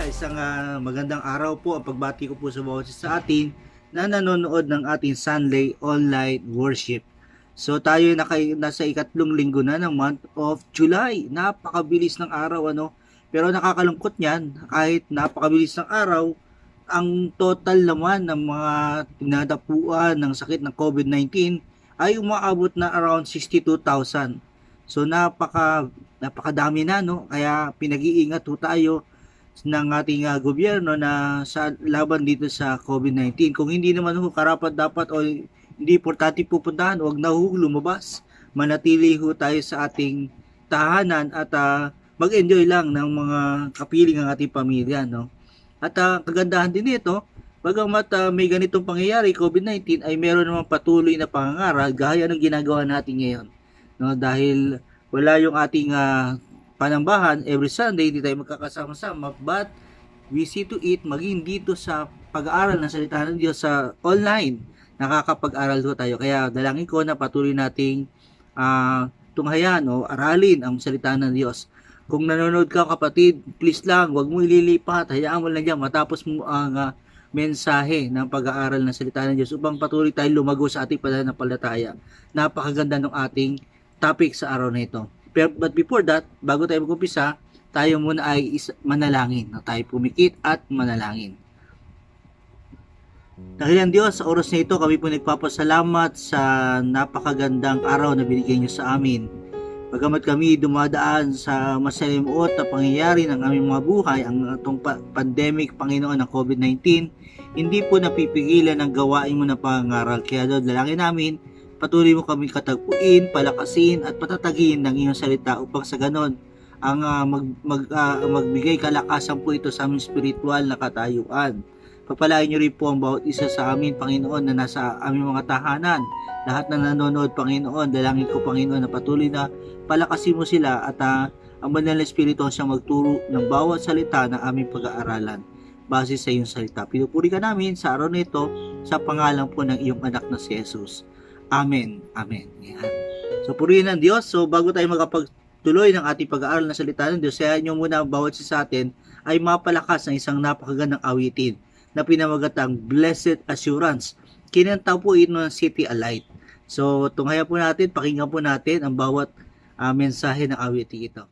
Isang magandang araw po. Ang pagbati ko po sa bawat isa sa atin na nanonood ng ating Sunday online worship. So tayo nasa ikatlong linggo na ng month of July. Napakabilis ng araw, ano? Pero nakakalungkot niyan, kahit napakabilis ng araw, ang total naman ng mga tinadapuan ng sakit ng COVID-19 ay umaabot na around 62,000. So napakadami na, no? Kaya pinag-iingat po tayo ng ating gobyerno na sa laban dito sa COVID-19. Kung hindi naman ho karapat dapat o hindi importante pupuntahan, huwag na ho lumabas. Manatili ho tayo sa ating tahanan at mag-enjoy lang ng mga kapiling ng ating pamilya, no? At kagandahan din nito, bagamat may ganitong pangyayari, COVID-19, ay meron naman patuloy na pangangaral gaya ng ginagawa natin ngayon, no? Dahil wala yung ating panambahan every Sunday, hindi tayo magkakasama-sama, but we see to it maging dito sa pag-aaral ng salita ng Diyos sa online, nakakapag-aral ho tayo. Kaya dalangin ko na patuloy nating tunghayan o aralin ang salita ng Diyos. Kung nanonood ka kapatid, please lang, huwag mo ililipat, hayaan mo lang dyan, matapos mo ang mensahe ng pag-aaral ng salita ng Diyos upang patuloy tayo lumago sa ating pananampalataya. Napakaganda ng ating topic sa araw na ito. But before that, bago tayo mag-umpisa, tayo muna ay manalangin. Tayo pumikit at manalangin. Dakilang Diyos, sa oras na ito, kami po nagpapasalamat sa napakagandang araw na binigay niyo sa amin. Bagamat kami dumadaan sa masalimuot na pangyayari ng aming mga buhay, ang itong pandemic, Panginoon, ng COVID-19, hindi po napipigilan ang gawain mo na pangangaral. Kaya doon, dalangin namin, patuloy mo kami katagpuin, palakasin at patatagin ng iyong salita upang sa ganon ang magbigay kalakasan po ito sa aming spiritual na katayuan. Papalain niyo rin po ang bawat isa sa amin, Panginoon, na nasa aming mga tahanan. Lahat na nanonood, Panginoon, dalangin ko, Panginoon, na patuloy na palakasin mo sila at ang banal na Espiritu ang siyang magturo ng bawat salita na aming pag-aaralan base sa iyong salita. Pinupuri ka namin sa araw na ito sa pangalan po ng iyong anak na si Jesus. Amen. Amen. Yan. So, purihin ng Diyos. So, bago tayo magkapagtuloy ng ating pag-aaral ng salita ng Diyos, kaya nyo muna bawat isa sa atin ay mapalakas ng isang napakagandang awitin na pinamagatang Blessed Assurance. Kinanta po ito ng City Alight. So, tunghaya po natin, pakinggan po natin ang bawat mensahe ng awitin ito.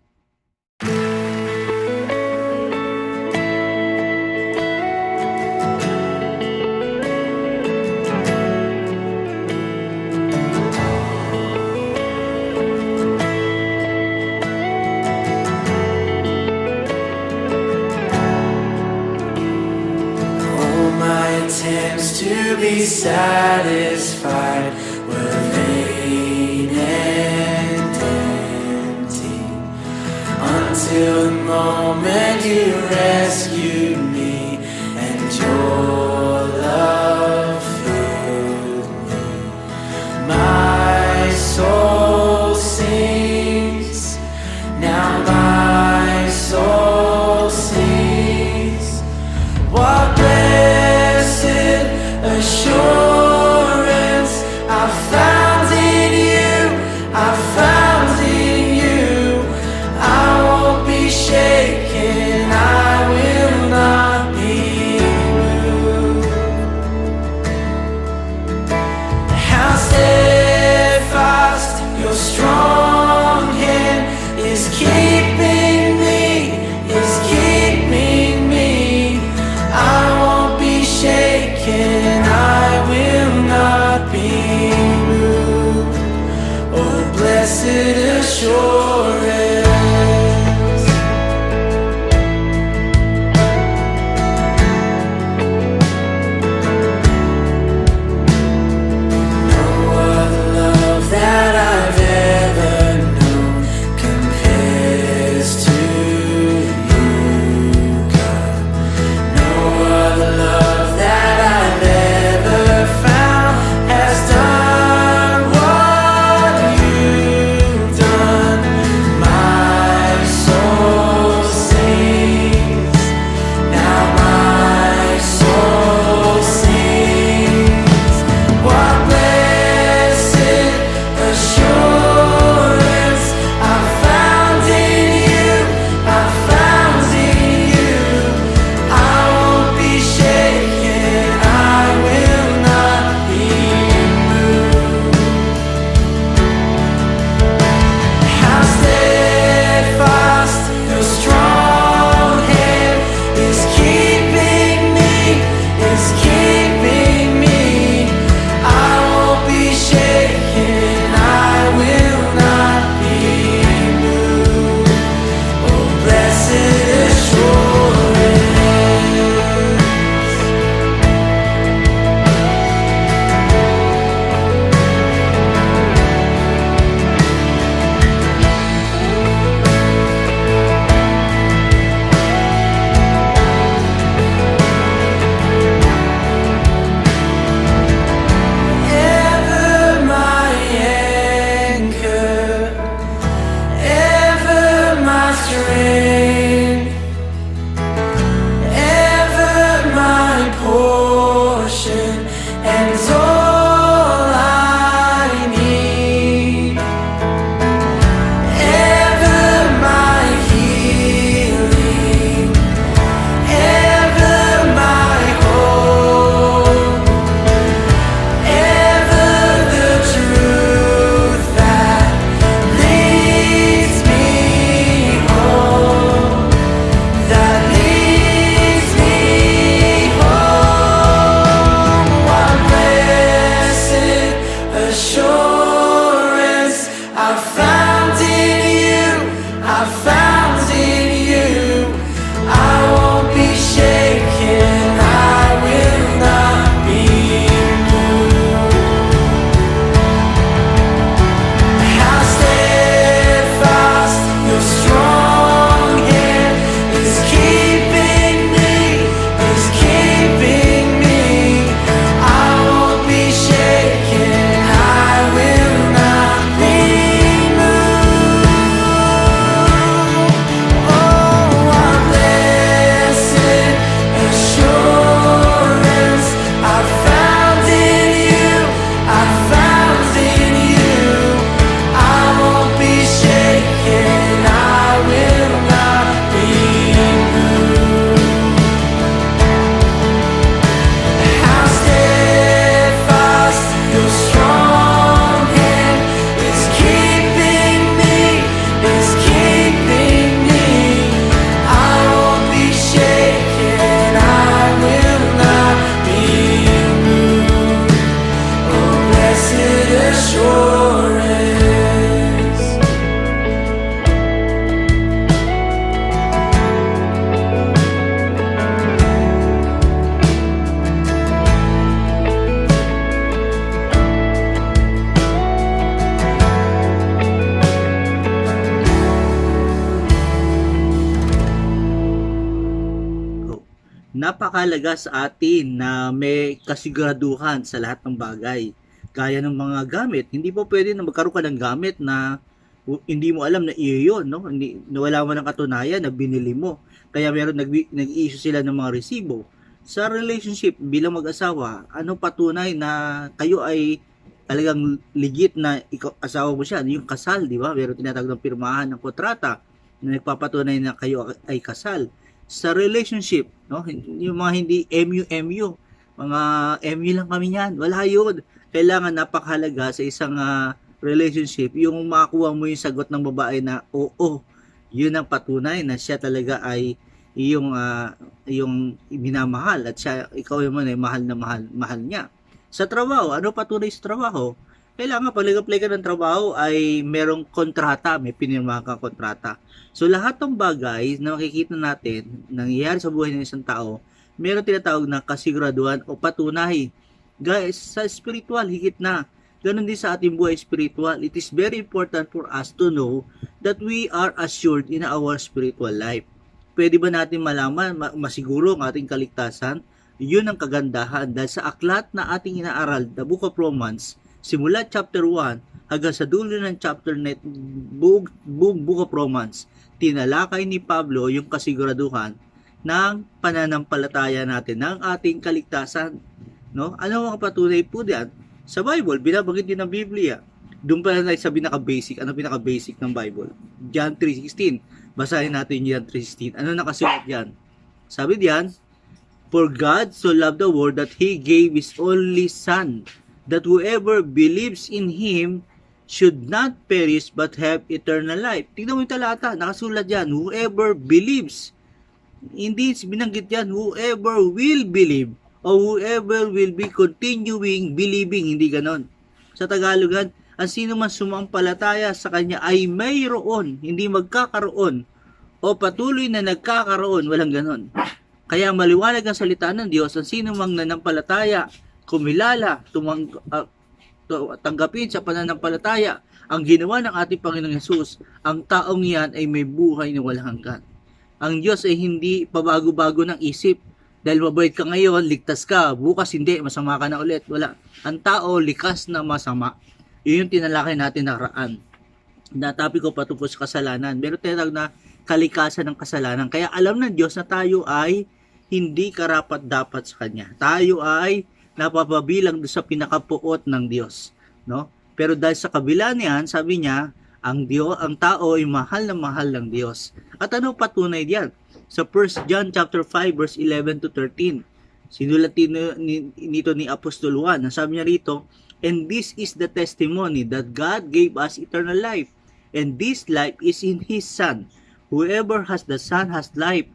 Attempts to be satisfied were vain and empty until the moment you rescued me and your love filled me. My soul sings, now my soul sings. What assurance I found in you, I found in you. I won't be shaken, I will not napakalaga sa atin na may kasiguraduhan sa lahat ng bagay. Gaya ng mga gamit, hindi po pwede na magkaroon ka ng gamit na hindi mo alam na iyo yun, no? Hindi, wala mo ng katunayan na binili mo. Kaya meron nag-issue sila ng mga resibo. Sa relationship bilang mag-asawa, ano patunay na kayo ay talagang legit na asawa mo siya, yung kasal, di ba? Meron tinatawag ng pirmahan ng kontrata na nagpapatunay na kayo ay kasal. Sa relationship, no? Yung mga hindi MU, mga MU lang kami yan. Wala yun. Kailangan napakahalaga sa isang relationship, yung makakuha mo yung sagot ng babae na oo, yun ang patunay na siya talaga ay yung minamahal at siya, ikaw naman ay mahal niya. Sa trabaho, ano patunay sa trabaho? Kailangan pag nag-apply ka ng trabaho ay merong kontrata, may pinirmahan kang kontrata. So lahat ng bagay na makikita natin nangyayari sa buhay ng isang tao, meron tinatawag na kasiguraduhan o patunay. Guys, sa spiritual, higit na. Ganon din sa ating buhay spiritual. It is very important for us to know that we are assured in our spiritual life. Pwede ba natin malaman, masiguro ang ating kaligtasan? Yun ang kagandahan dahil sa aklat na ating inaaral, the Book of Romans, simula chapter 1 hanggang sa dulo ng chapter net, buong Book of Romans, tinalakay ni Pablo yung kasiguraduhan ng pananampalataya natin, ng ating kaligtasan. No? Ano ang patunay po diyan? Sa Bible, binabanggit din ng Biblia. Doon pa lang sa pinaka-basic. Ano pinaka-basic ng Bible? John 3:16. Basahin natin John 3:16. Ano nakasulat diyan? Sabi diyan, "For God so loved the world that He gave His only Son, that whoever believes in Him should not perish but have eternal life." Tingnan mo yung talata, nakasulat diyan, whoever believes. Hindi binanggit diyan, whoever will believe o whoever will be continuing believing, hindi ganon. Sa Tagalogan, ang sino man sumampalataya sa Kanya ay mayroon, hindi magkakaroon, o patuloy na nagkakaroon, walang ganon. Kaya maliwanag ang salita ng Diyos, ang sino mang nanampalataya, kumilala, tanggapin sa pananampalataya ang ginawa ng ating Panginoong Hesus, ang taong yan ay may buhay na walang hanggan. Ang Diyos ay hindi pabago-bago ng isip. Dahil mabait ka ngayon, ligtas ka. Bukas hindi, masama ka na ulit. Wala. Ang tao, likas na masama. Yun yung tinalakay natin nakaraan. Natapi ko patungkol sa kasalanan. Meron tinatawag na kalikasan ng kasalanan. Kaya alam ng Diyos na tayo ay hindi karapat-dapat sa Kanya. Tayo ay napapabilang sa pinakapuot ng Diyos. No? Pero dahil sa kabila niyan, sabi niya, ang tao ay mahal ng Diyos. At ano patunay diyan? Sa 1 John chapter 5 verse 11 to 13. Sinulat nito ni Apostol Juan. Sabi niya rito, "And this is the testimony that God gave us eternal life, and this life is in His Son. Whoever has the Son has life.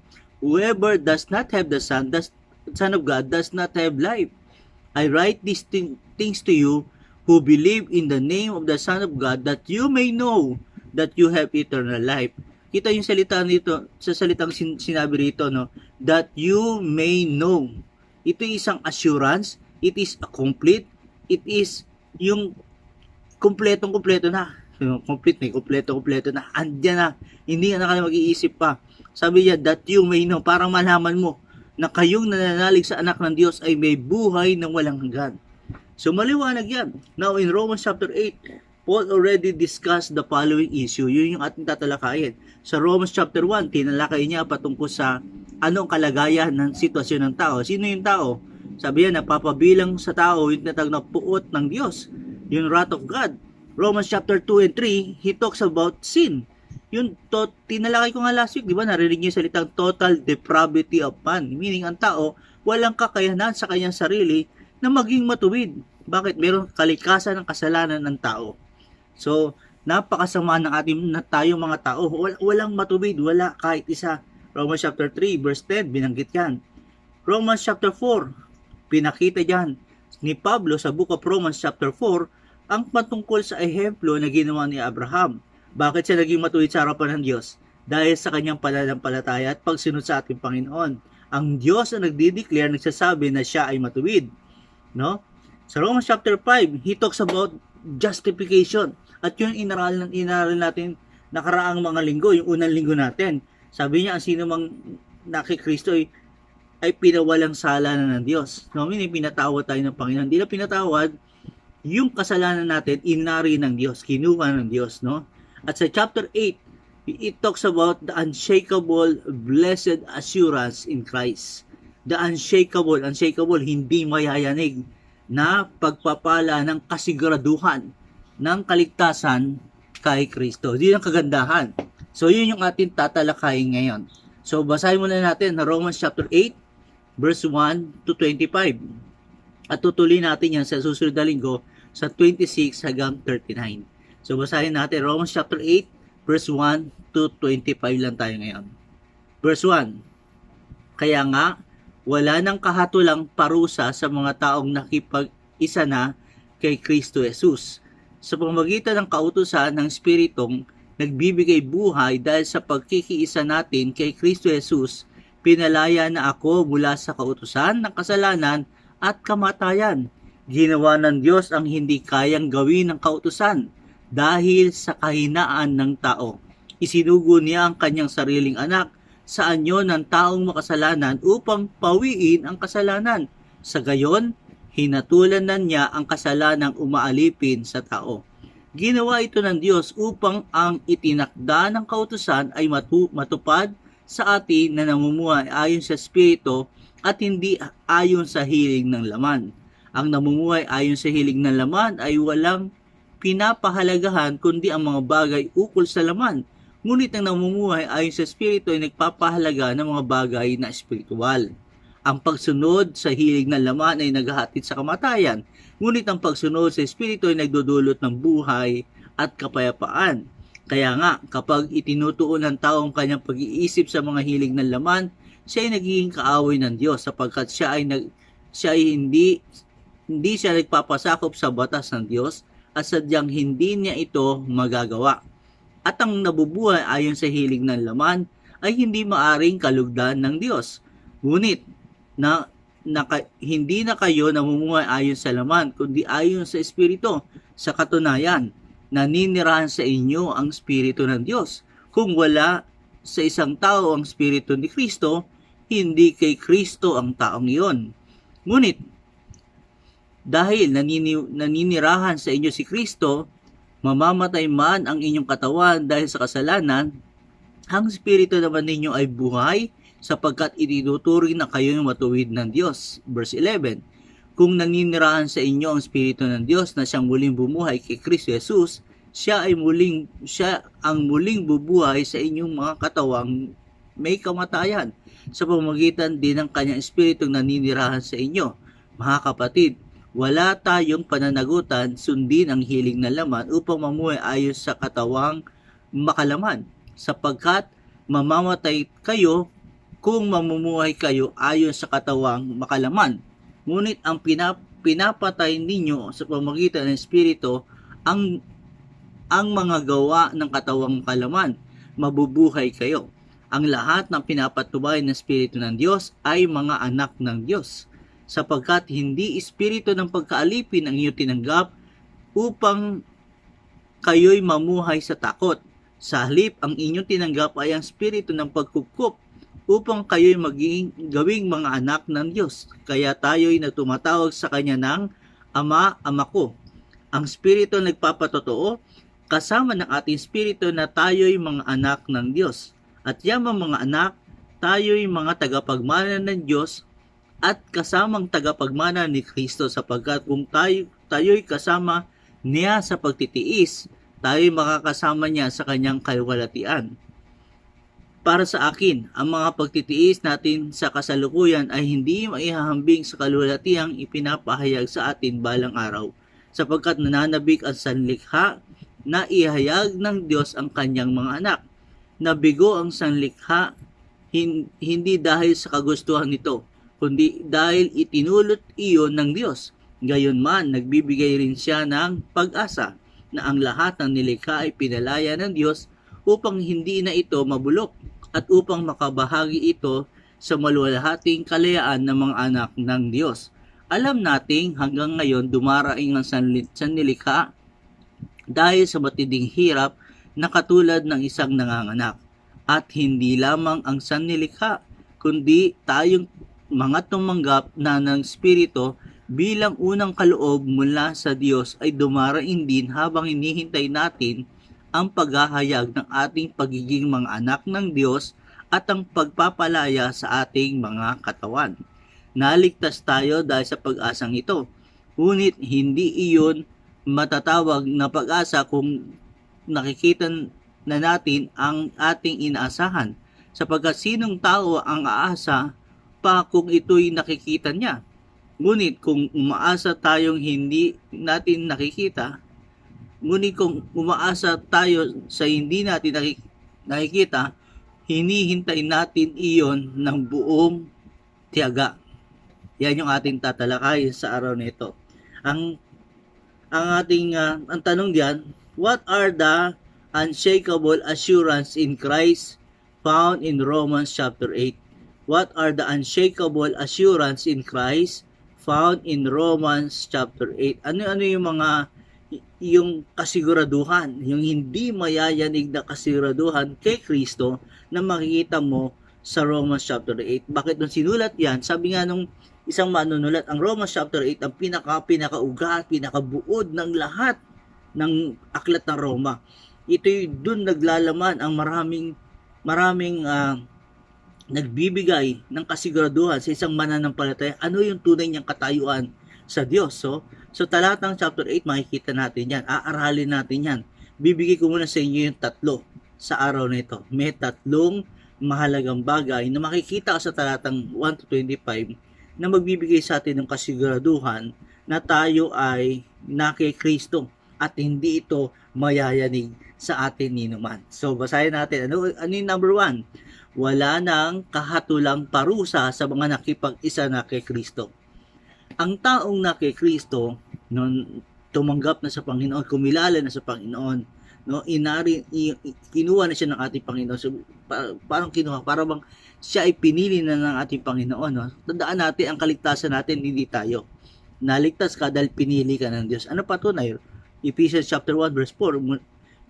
Whoever does not have the Son of God does not have life. I write these things to you who believe in the name of the Son of God, that you may know that you have eternal life." Kita yung salita nito, sa salitang sinabi rito, no? That you may know. Ito isang assurance, it is a complete, it is yung kompletong-kompleto na. Kompleto na. Andyan na. Hindi na kayo mag-iisip pa. Sabi niya, that you may know, parang malaman mo na kayong nananalig sa anak ng Diyos ay may buhay ng walang hanggan. So maliwanag yan. Now in Romans chapter 8, Paul already discussed the following issue. Yun yung ating tatalakayin. Sa Romans chapter 1, tinalakay niya patungkol sa anong kalagayan ng sitwasyon ng tao. Sino yung tao? Sabi niya, napapabilang sa tao yung tinatawag na puot ng Diyos. Yung wrath of God. Romans chapter 2 and 3, he talks about sin. Yung tinalakay ko nga last week, di ba? Narinig niyo yung salitang total depravity of man. Meaning, ang tao, walang kakayanan sa kanyang sarili na maging matuwid. Bakit? Meron kalikasan ng kasalanan ng tao. So, napakasama ng tayo mga tao. Walang matuwid, wala kahit isa. Romans chapter 3, verse 10, binanggit yan. Romans chapter 4, pinakita dyan ni Pablo sa Book of Romans chapter 4, ang patungkol sa ehemplo na ginawa ni Abraham. Bakit siya naging matuwid sa harapan ng Diyos? Dahil sa kanyang pananampalataya at pagsunod sa ating Panginoon. Ang Diyos ang nagdi-declare, nagsasabi na siya ay matuwid. No? Sa Romans chapter 5, he talks about justification. At yung inaral natin nakaraang mga linggo, yung unang linggo natin. Sabi niya, ang sino mang nakikristo ay ay pinawalang sala na ng Diyos. No, meaning pinatawad tayo ng Panginoon. Hindi na pinatawad, yung kasalanan natin, inari ng Diyos, kinuha ng Diyos, no? At sa chapter 8, it talks about the unshakable, blessed assurance in Christ. The unshakable, hindi mayayanig na pagpapala ng kasiguraduhan ng kaligtasan kay Kristo. Yun ang kagandahan. So, yun yung ating tatalakayin ngayon. So, basahin muna natin na Romans chapter 8, verse 1 to 25. At tutuloy natin yan sa susunod na linggo sa 26 hanggang 39. So, basahin natin Romans chapter 8, verse 1 to 25 lang tayo ngayon. Verse 1, kaya nga, wala nang kahatulang parusa sa mga taong nakipag-isa na kay Kristo Jesus. Sa pamamagitan ng kautusan ng Espiritong nagbibigay buhay dahil sa pagkikiisa natin kay Kristo Jesus, pinalaya na ako mula sa kautusan ng kasalanan at kamatayan. Ginawa ng Diyos ang hindi kayang gawin ng kautusan dahil sa kahinaan ng tao. Isinugo niya ang kanyang sariling anak sa anyo ng taong makasalanan upang pawiin ang kasalanan. Sa gayon, hinatulan na niya ang kasalanang umaalipin sa tao. Ginawa ito ng Diyos upang ang itinakda ng kautusan ay matupad sa atin na namumuhay ayon sa Espiritu at hindi ayon sa hilig ng laman. Ang namumuhay ayon sa hilig ng laman ay walang pinapahalagahan kundi ang mga bagay ukol sa laman. Ngunit ang namumuhay ayon sa Espiritu ay nagpapahalaga ng mga bagay na espiritual. Ang pagsunod sa hilig ng laman ay naghahatid sa kamatayan, ngunit ang pagsunod sa Espiritu ay nagdudulot ng buhay at kapayapaan. Kaya nga, kapag itinutuon ng tao ang kanyang pag-iisip sa mga hilig ng laman, siya ay nagiging kaaway ng Diyos sapagkat siya ay hindi siya nagpapasakop sa batas ng Diyos at sadyang hindi niya ito magagawa. At ang nabubuhay ayon sa hilig ng laman ay hindi maaring kalugdan ng Diyos. Ngunit hindi na kayo namumuhay ayon sa laman, kundi ayon sa Espiritu. Sa katunayan, naninirahan sa inyo ang Espiritu ng Diyos. Kung wala sa isang tao ang Espiritu ni Kristo, hindi kay Kristo ang taong iyon. Ngunit, dahil naninirahan sa inyo si Kristo, mamamatay man ang inyong katawan dahil sa kasalanan, ang Espiritu naman ninyo ay buhay sapagkat itinuturing na kayo yung matuwid ng Diyos. Verse 11, kung naninirahan sa inyo ang Espiritu ng Diyos na siyang muling bumuhay kay Kristo Jesus, siya ang muling bubuhay sa inyong mga katawang may kamatayan sa pamamagitan din ng kanyang Espiritong naninirahan sa inyo. Mga kapatid, wala tayong pananagutan sundin ang hiling na laman upang mamuhay ayon sa katawang makalaman, sapagkat mamamatay kayo kung mamumuhay kayo ayon sa katawang makalaman. Ngunit ang pinapatay ninyo sa pamamagitan ng Espiritu ang mga gawa ng katawang makalaman, mabubuhay kayo. Ang lahat ng pinapatubay ng Espiritu ng Diyos ay mga anak ng Diyos, sapagkat hindi espiritu ng pagkaalipin ang inyong tinanggap upang kayo'y mamuhay sa takot. Sa halip, ang inyong tinanggap ay ang espiritu ng pagkukup upang kayo'y gawing mga anak ng Diyos. Kaya tayo'y tumatawag sa Kanya ng Ama, Ama ko. Ang espiritu nagpapatotoo kasama ng ating espiritu na tayo'y mga anak ng Diyos. At yamang mga anak, tayo'y mga tagapagmana ng Diyos at kasamang tagapagmana ni Kristo, sapagkat kung tayo'y kasama niya sa pagtitiis, tayo'y makakasama niya sa kanyang kaluwalhatian. Para sa akin, ang mga pagtitiis natin sa kasalukuyan ay hindi maihahambing sa kaluwalhatiang ipinapahayag sa atin balang araw, sapagkat nananabik ang sanlikha na ihayag ng Diyos ang kanyang mga anak. Nabigo ang sanlikha hindi dahil sa kagustuhan nito, kundi dahil itinulot iyon ng Diyos. Gayunman, nagbibigay rin siya ng pag-asa na ang lahat ng nilikha ay pinalaya ng Diyos upang hindi na ito mabulok at upang makabahagi ito sa maluwalhating kalayaan ng mga anak ng Diyos. Alam nating hanggang ngayon dumaraing ang sanlilikha dahil sa matinding hirap na katulad ng isang nanganganak. At hindi lamang ang sanlilikha, kundi mga tumanggap na ng Espiritu bilang unang kaloob mula sa Diyos ay dumaraing din habang hinihintay natin ang paghahayag ng ating pagiging mga anak ng Diyos at ang pagpapalaya sa ating mga katawan. Naligtas tayo dahil sa pag-asang ito, ngunit hindi iyon matatawag na pag-asa kung nakikita na natin ang ating inaasahan, sapagkat sinong tao ang aasa pa kung ito'y nakikita niya. Ngunit kung umaasa tayong hindi natin nakikita, ngunit kung umaasa tayo sa hindi natin nakikita, hinihintay natin iyon ng buong tiyaga. Yan yung ating tatalakay sa araw na ito. Ang tanong diyan, what are the unshakable assurance in Christ found in Romans chapter 8? What are the unshakable assurance in Christ found in Romans chapter 8? Ano yung kasiguraduhan, yung hindi mayayanig na kasiguraduhan kay Kristo na makikita mo sa Romans chapter 8. Bakit nung sinulat yan? Sabi nga nung isang manunulat, ang Romans chapter 8 ang pinakaugat, pinakabuod ng lahat ng aklat ng Roma. Ito'y dun naglalaman ang maraming nagbibigay ng kasiguraduhan sa isang mananampalataya. Ano yung tunay niyang katayuan sa Diyos? So talatang chapter 8, makikita natin yan. Aaralin natin yan. Bibigay ko muna sa inyo yung tatlo sa araw na ito. May tatlong mahalagang bagay na makikita sa talatang 1 to 25 na magbibigay sa atin ng kasiguraduhan na tayo ay na kay Kristo at hindi ito mayayanig sa atin ninuman. So basahin natin. Ano yung number 1? Wala nang kahatulang parusa sa mga nakipag-isa na kay Kristo. Ang taong na kay Kristo, nung tumanggap na sa Panginoon, kumilala na sa Panginoon, no, kinuha na siya ng ating Panginoon. So, parang bang siya ay pinili na ng ating Panginoon. No? Tandaan natin, ang kaligtasan natin, hindi tayo. Naligtas ka dahil pinili ka ng Diyos. Ano patunay? Ephesians chapter 1 verse 4,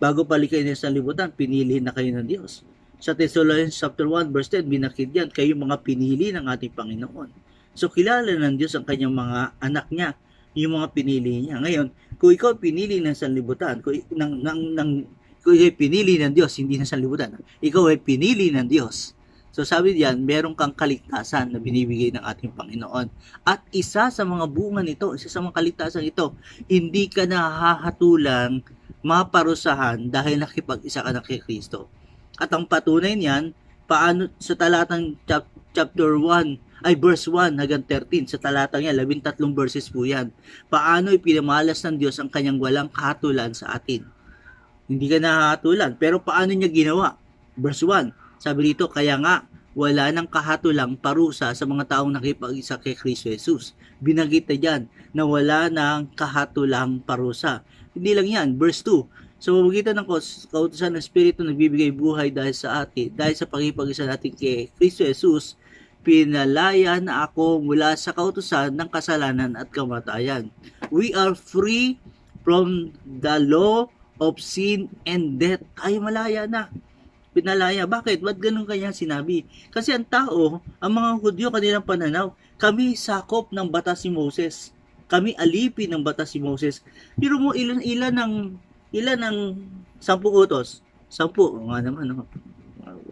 bago palikay niya sa libutan, pinili na kayo ng Diyos. Sa Thessalonians chapter 1 verse 10, binakid yan, kayo mga pinili ng ating Panginoon. So kilala ng Diyos ang kanyang mga anak niya, yung mga pinili niya. Ngayon, kung ikaw pinili ng sanlibutan, kung ikaw pinili ng Diyos, hindi ng sanlibutan, ikaw ay pinili ng Diyos. So sabi diyan, meron kang kaligtasan na binibigay ng ating Panginoon. At isa sa mga bunga nito, isa sa mga kaligtasan ito, hindi ka nahahatulang maparusahan dahil nakipag-isa ka na kay Kristo. At ang patunay niyan, paano sa talatang chapter 1, verse 1 hanggang 13, sa talatang yan, 13 verses po yan. Paano ipinamalas ng Diyos ang kanyang walang kahatulan sa atin? Hindi ka nahahatulan, pero paano niya ginawa? Verse 1, sabi dito, kaya nga, wala nang kahatulang parusa sa mga taong nakipag-isa kay Kristo Jesus. Binanggit na dyan na wala nang kahatulang parusa. Hindi lang yan, verse 2, sa pamamagitan ng kautusan ng Espiritu nagbibigay buhay dahil sa atin, dahil sa pagkipag-isa natin kay Kristo Jesus, pinalaya na ako mula sa kautusan ng kasalanan at kamatayan. We are free from the law of sin and death. Ay, malaya na. Pinalaya. Bakit? Ba't ganun kanya sinabi? Kasi ang tao, ang mga Hudyo, kanilang pananaw, kami sakop ng batas ni Moses. Kami alipin ng batas ni Moses. Pero mo, ilan ng 10 utos? 10. Nga naman, no?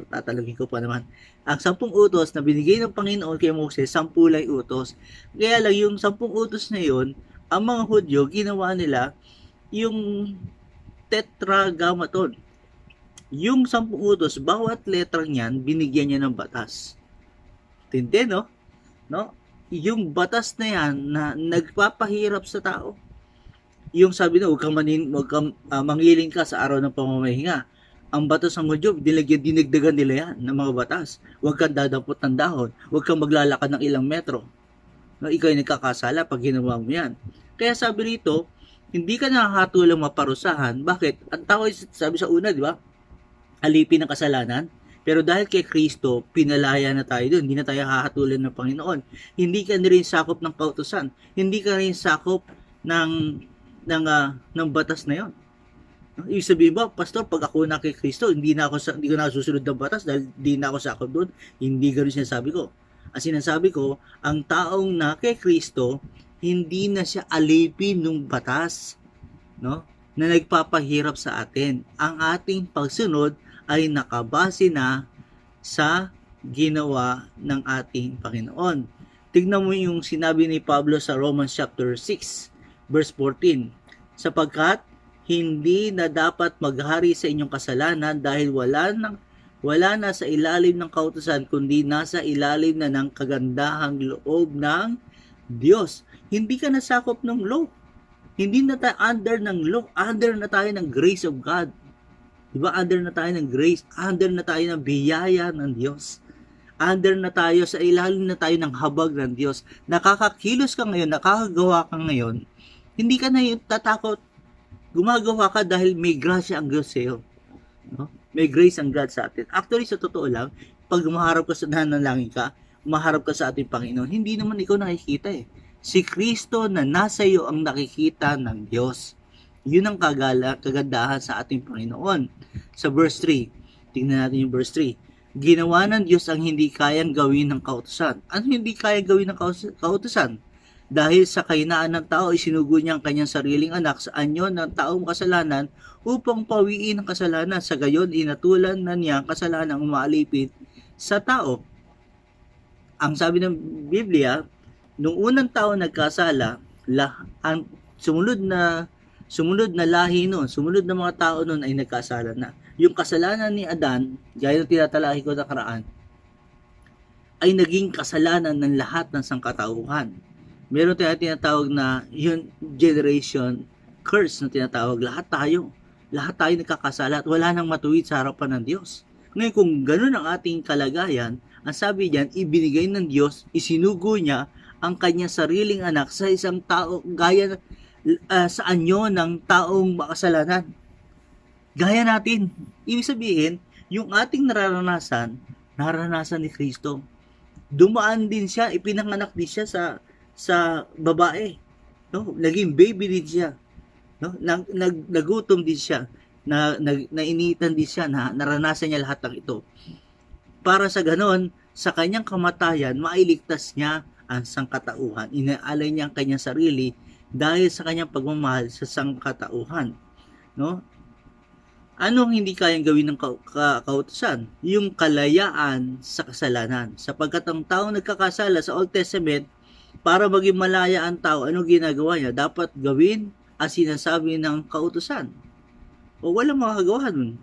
Tatalagin ko pa naman. Ang 10 utos na binigay ng Panginoon kay Moses, 10 lang utos. Kaya lang yung 10 utos na yun, ang mga Hudyo, ginawa nila yung tetragrammaton. Yung 10 utos, bawat letrang yan, binigyan niya ng batas. Tindi, no? Yung batas na yan na nagpapahirap sa tao. Yung sabi na, huwag kang mangiling ka sa araw ng pamamahinga. Ang batas ng Hudyo, dinagdagan nila yan ng mga batas. Huwag kang dadampot ng dahon. Huwag kang maglalakad ng ilang metro. No, ikaw ay nagkakasala pag ginawa mo yan. Kaya sabi rito, hindi ka nakakatulang maparusahan. Bakit? Ang tao, sabi sa una, di ba? Alipin ng kasalanan. Pero dahil kay Kristo, pinalaya na tayo doon. Hindi na tayo hahatulan ng Panginoon. Hindi ka na rin sakop ng kautusan. Hindi ka rin sakop ng batas na yon. Ibig sabihin ba, Pastor, pag ako na kay Kristo, hindi ko na susunod ng batas dahil hindi na ako sakop doon. Hindi ganoon sinasabi ko. Ang sinasabi ko, ang taong na kay Kristo, hindi na siya alipin ng batas, no? Na nagpapahirap sa atin. Ang ating pagsunod ay nakabase na sa ginawa ng ating Panginoon. Tignan mo yung sinabi ni Pablo sa Romans chapter 6, verse 14. Sapagkat hindi na dapat maghari sa inyong kasalanan dahil wala na sa ilalim ng kautusan kundi nasa ilalim na ng kagandahang loob ng Diyos. Hindi ka nasakop ng law. Hindi na tayo under ng law. Under na tayo ng grace of God. Diba? Under na tayo ng grace. Under na tayo ng biyaya ng Diyos. Under na tayo, sa ilalim na tayo ng habag ng Diyos. Nakakakilos ka ngayon, nakakagawa ka ngayon. Hindi ka na yung tatakot. Gumagawa ka dahil may grasya ang Diyos sa iyo. No? May grace ang God sa atin. Actually, sa totoo lang, pag umaharap ka sa nanalangin ka, umaharap ka sa ating Panginoon, hindi naman ikaw nakikita eh. Si Kristo na nasa iyo ang nakikita ng Diyos. Yun ang kagandahan sa ating Panginoon. Sa verse 3, tingnan natin yung verse 3. Ginawa ng Diyos ang hindi kayang gawin ng kautusan. Ano hindi kayang gawin ng kautusan? Dahil sa kahinaan ng tao, isinugo niya ang kanyang sariling anak sa anyo ng taong kasalanan upang pawiin ang kasalanan. Sa gayon, inatulan na niya ang kasalanang umaalipin sa tao. Ang sabi ng Biblia, nung unang tao nagkasala, ang sumunod na lahi noon, sumunod na mga tao noon ay nagkasala na. Yung kasalanan ni Adan, gaya ng tinatalahi ko nakaraan, ay naging kasalanan ng lahat ng sangkatauhan. Meron tayong tinatawag na yung generation curse na tinatawag. Lahat tayo nagkakasala at wala nang matuwid sa harapan ng Diyos. Ngayon kung ganun ang ating kalagayan, ang sabi diyan, ibinigay ng Diyos, isinugo niya ang kanyang sariling anak sa isang tao gaya sa anyo ng taong makasalanan. Gaya natin. Ibig sabihin, yung ating nararanasan ni Kristo. Dumaan din siya, ipinanganak din siya sa babae. No? Naging baby din siya. No? Nagutom din siya. Nainitan din siya. Naranasan niya lahat ng ito. Para sa ganon, sa kanyang kamatayan, mailigtas niya ang sangkatauhan. Inaalay niya ang kanyang sarili dahil sa kanyang pagmamahal sa sangkatauhan. No? Anong hindi kayang gawin ng kautusan? Yung kalayaan sa kasalanan. Sapagkat ang tao nagkakasala sa Old Testament, para maging malaya ang tao, ano ginagawa niya? Dapat gawin ang sinasabi ng kautusan. O walang makagawa nun.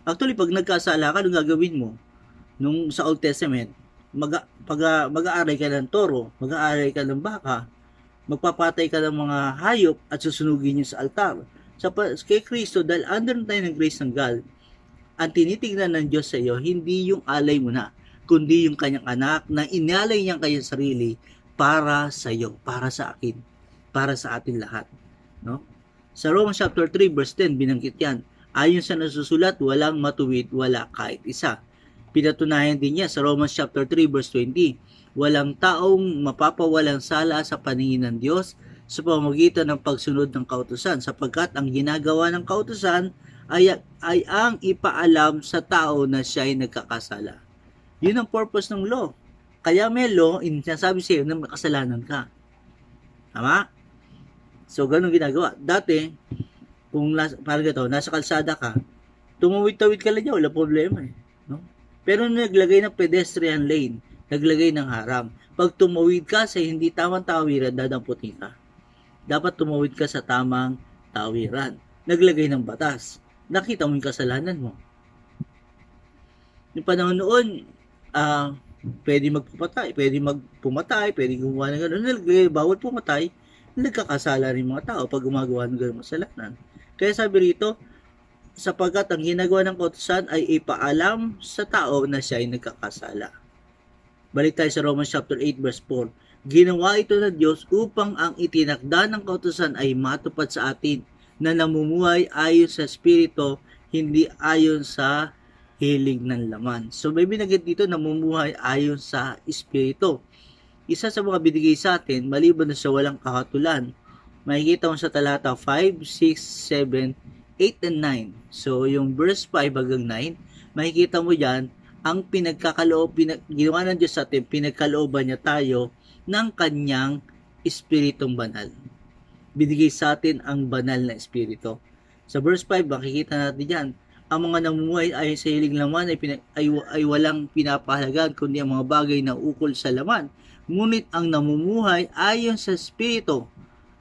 Actually, pag nagkasala ka, anong gagawin mo? Nung sa Old Testament, mag-aaray ka ng toro, mag-aaray ka ng baka, magpapatay ka ng mga hayop at susunugin niyo sa altar. Kay Kristo, dahil under tayo ng grace ng God, ang tinitignan ng Diyos sa iyo, hindi yung alay mo na, kundi yung kanyang anak na inalay niya ang kanyang sarili para sa iyo, para sa akin, para sa atin lahat. No? Sa Romans chapter 3 verse 10, binanggit yan. Ayon sa nasusulat, walang matuwid, wala kahit isa. Pinatunayan din niya sa Romans chapter 3 verse 20, walang taong mapapawalang sala sa paningin ng Diyos sa pamamagitan ng pagsunod ng kautusan, sapagkat ang ginagawa ng kautusan ay ang ipaalam sa tao na siya ay nagkakasala. Yun ang purpose ng law. Kaya may law, sinasabi sa iyo na makasalanan ka. Tama? So, ganun ginagawa. Dati, kung parang ito, nasa kalsada ka, tumawid-tawid ka lang niya, wala problema eh. No? Pero naglagay ng pedestrian lane, naglagay ng haram. Pag tumawid ka sa hindi tamang tawiran, dadamputin ka. Dapat tumawid ka sa tamang tawiran. Naglagay ng batas. Nakita mo yung kasalanan mo. Yung panahon noon, pwede magpapatay, pwede magpumatay, pwede gumawa ng gano'n. Bawal pumatay, nagkakasala rin mga tao pag gumagawa ng gano'n kasalanan. Kaya sabi rito, sapagkat ang ginagawa ng kautusan ay ipaalam sa tao na siya ay nagkakasala. Balik tayo sa Romans chapter 8 verse 4. Ginawa ito ng Diyos upang ang itinakda ng kautusan ay matupad sa atin na namumuhay ayon sa Espiritu, hindi ayon sa hilig ng laman. So may binanggit dito, namumuhay ayon sa Espiritu. Isa sa mga binigay sa atin, maliban na sa walang kahatulan, makikita mo sa talata 5, 6, 7, 8, and 9. So yung verse 5 hanggang 9, makikita mo dyan ang ginawa ng Diyos sa atin, pinagkalooban niya tayo ng kanyang Espiritong banal. Binigay sa atin ang banal na Espiritu. Sa verse 5, makikita natin dyan, ang mga namumuhay ayon sa hilig laman ay walang pinapahalagan kundi ang mga bagay na ukol sa laman. Ngunit ang namumuhay ayon sa Espiritu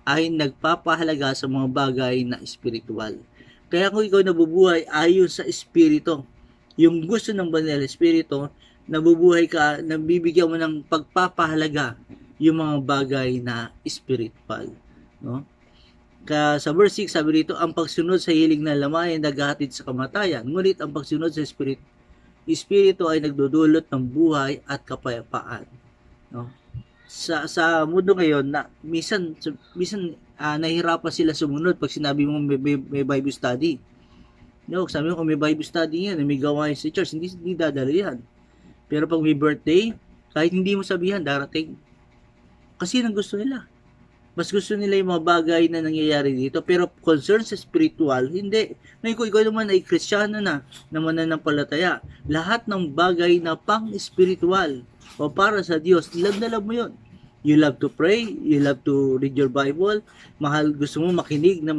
ay nagpapahalaga sa mga bagay na espiritual. Kaya kung ikaw nabubuhay ayon sa Espiritu, yung gusto ng banal na Espiritu, nabubuhay ka, nabibigyan mo ng pagpapahalaga yung mga bagay na spiritual. No? Kaya sa verse 6, sabi dito, ang pagsunod sa hilig ng laman ay naghahatid sa kamatayan. Ngunit ang pagsunod sa Espiritu ay nagdudulot ng buhay at kapayapaan. No? Sa mundo ngayon, na minsan nahihirapan sila sumunod pag sinabi mo may Bible study. No, sabi mo kung may Bible study yan, may gawain sa church, hindi dadalo yan. Pero pag may birthday, kahit hindi mo sabihan, darating. Kasi yun ang gusto nila. Mas gusto nila yung mga bagay na nangyayari dito. Pero concern sa spiritual, hindi. Ngayon kung ikaw naman ay Kristiyano na mananampalataya, lahat ng bagay na pang-spiritual o para sa Diyos, love na love mo yun. You love to pray, you love to read your Bible, gusto mo makinig ng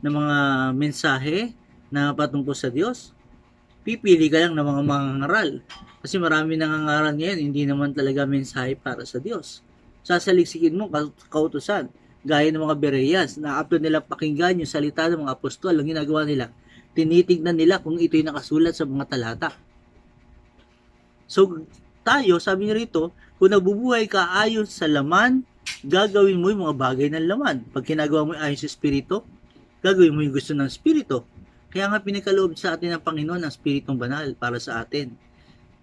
mga mensahe na patungkol sa Diyos. Pipili ka lang ng mga mangangaral. Kasi marami nangangaral ngayon, hindi naman talaga mensahe para sa Diyos. Sasaliksikin mo kautusan, gaya ng mga Bereyas, na after nila pakinggan yung salita ng mga apostol, ang ginagawa nila, tinitignan nila kung ito'y nakasulat sa mga talata. So, tayo, sabi niya rito, kung nabubuhay ka ayon sa laman, gagawin mo yung mga bagay ng laman. Pag ginagawa mo ayon sa Espiritu, gagawin mo yung gusto ng Espiritu. Kaya nga pinakaloob sa atin ng Panginoon ang Espiritong Banal para sa atin.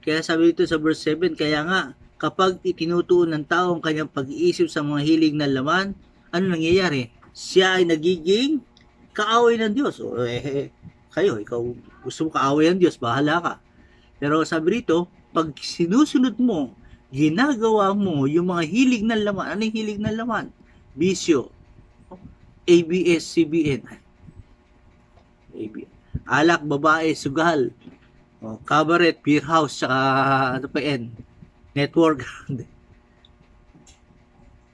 Kaya sabi dito sa verse 7, kaya nga, kapag itinutuon ng tao ang kanyang pag-iisip sa mga hilig na laman, ano nangyayari? Siya ay nagiging kaaway ng Diyos. O ikaw gusto mo kaaway ng Diyos, bahala ka. Pero sabi rito, pag sinusunod mo, ginagawa mo yung mga hilig ng laman. Ano yung hilig ng laman? Bisyo, ABS-CBN, alak, babae, sugal, cabaret, beer house, saka ano pa yan, network.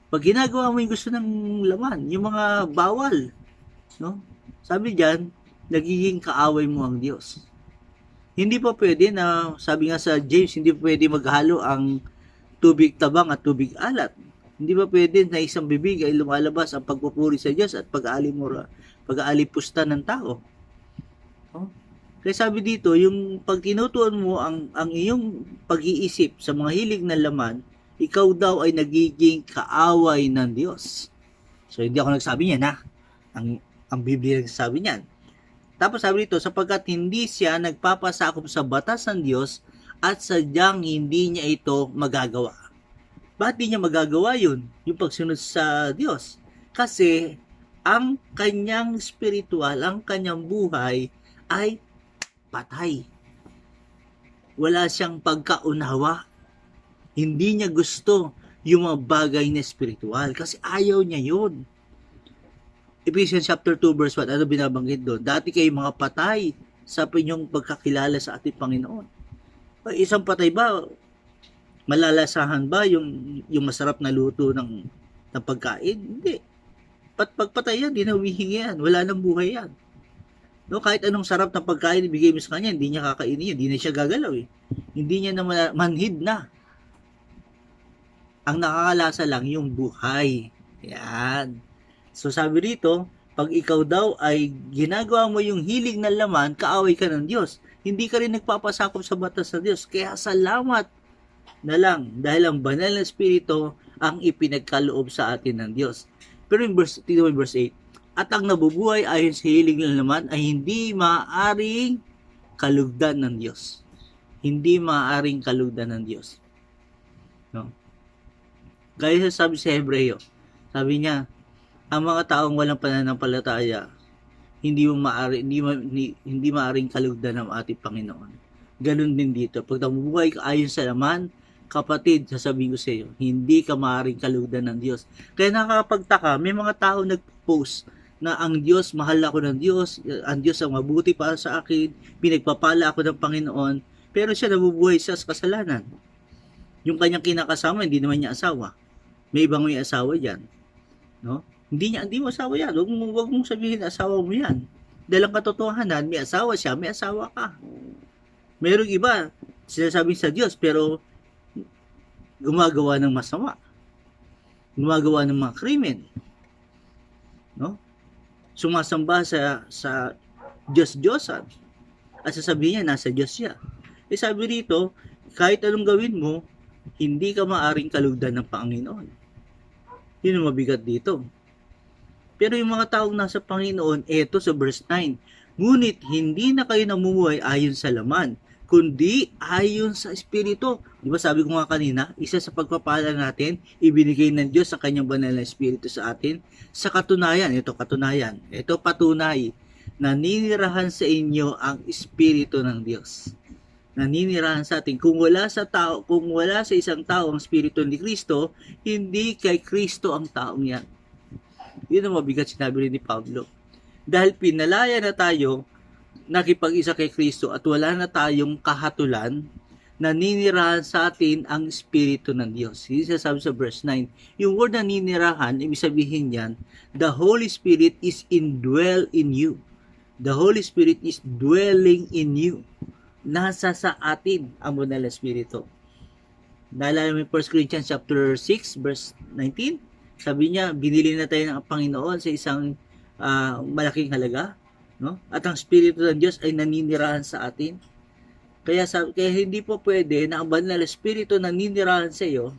Pag ginagawa mo yung gusto ng laman, yung mga bawal, no? Sabi diyan, nagiging kaaway mo ang Diyos. Hindi pa pwede na, sabi nga sa James, hindi pa pwede maghalo ang tubig tabang at tubig alat. Hindi pa pwede na isang bibig ay lumalabas ang pagpupuri sa Diyos at pag-aalipusta ng tao. No? Kaya sabi dito, yung pag tinutuon mo ang iyong pag-iisip sa mga hilig na laman, ikaw daw ay nagiging kaaway ng Diyos. So, hindi ako nagsabi niyan, ha? Ang Biblia nagsabi niyan. Tapos sabi dito, sapagkat hindi siya nagpapasakop sa batas ng Diyos at sadyang hindi niya ito magagawa. Bakit di niya magagawa yun? Yung pagsunod sa Diyos. Kasi ang kanyang spiritual, ang kanyang buhay ay patay. Wala siyang pagkaunawa. Hindi niya gusto yung mga bagay na spiritual kasi ayaw niya yun. Ephesians chapter 2 verse 1, ano binabanggit doon? Dati kayo mga patay sa inyong pagkakilala sa ating Panginoon. Isang patay ba, malalasahan ba yung masarap na luto ng pagkain? Hindi. Pagpatay yan, di na humihingi yan. Wala nang buhay yan. No, kahit anong sarap na pagkain ibigay mo sa kanya, hindi niya kakainin yun, hindi na siya gagalaw eh. Hindi niya na manhid na. Ang nakakalasa lang yung buhay. Yan. So sabi rito, pag ikaw daw ay ginagawa mo yung hilig ng laman, kaaway ka ng Diyos. Hindi ka rin nagpapasakop sa batas ng Diyos. Kaya salamat na lang dahil ang banal na Espiritu ang ipinagkaloob sa atin ng Diyos. Pero in verse 8, at ang nabubuhay ayon sa hilig ng laman ay hindi maaaring kalugdan ng Diyos. Hindi maaaring kalugdan ng Diyos. No? Gaya sa sabi sa Hebreo, sabi niya, ang mga taong walang pananampalataya, hindi maaring kalugdan ng ating Panginoon. Ganun din dito. Pag nabubuhay ka ayon sa laman, kapatid, sasabihin ko sa iyo, hindi ka maaring kalugdan ng Diyos. Kaya nakakapagtaka, may mga tao nag-post na ang Diyos, mahal ako ng Diyos, ang Diyos ang mabuti para sa akin, pinagpapala ako ng Panginoon, Pero siya nabubuhay siya sa kasalanan. Yung kanyang kinakasama, hindi naman niya asawa. May ibang may asawa diyan, no? Hindi mo asawa yan. Wag mong sabihin na asawa mo yan. Dahil ang katotohanan, may asawa siya, may asawa ka. Merong iba, sinasabi sa Diyos, pero gumagawa ng masama. Gumagawa ng mga krimen. No? Sumasamba sa Diyos-Diyosan. At sasabihin niya, nasa Diyos siya. Sabi rito, kahit anong gawin mo, hindi ka maaring kalugdan ng Panginoon. Yun ang mabigat dito. Pero yung mga taong nasa Panginoon, eto sa verse 9, ngunit hindi na kayo namumuhay ayon sa laman, kundi ayon sa Espiritu. Di ba sabi ko nga kanina, isa sa pagpapala natin, ibinigay ng Diyos sa kanyang banal na Espiritu sa atin. Sa katunayan, ito patunay, naninirahan sa inyo ang Espiritu ng Diyos. Naninirahan sa atin. Kung wala sa isang tao ang Espiritu ni Kristo, hindi kay Kristo ang taong yan. Yun ang mabigat sinabi rin ni Pablo. Dahil pinalaya na tayo, nakipag-isa kay Kristo at wala na tayong kahatulan, naninirahan sa atin ang Espiritu ng Diyos. Hindi sasabi sa verse 9. Yung word naninirahan, ibig sabihin yan, the Holy Spirit is indwell in you. The Holy Spirit is dwelling in you. Nasa sa atin ang banal na Espiritu. Naalala mo 1 Corinthians chapter 6 verse 19? Sabi niya, binili na tayo ng Panginoon sa isang malaking halaga, no? At ang Espiritu ng Diyos ay naninirahan sa atin. Kaya hindi po pwede na ang banal na Espiritu naninirahan sa iyo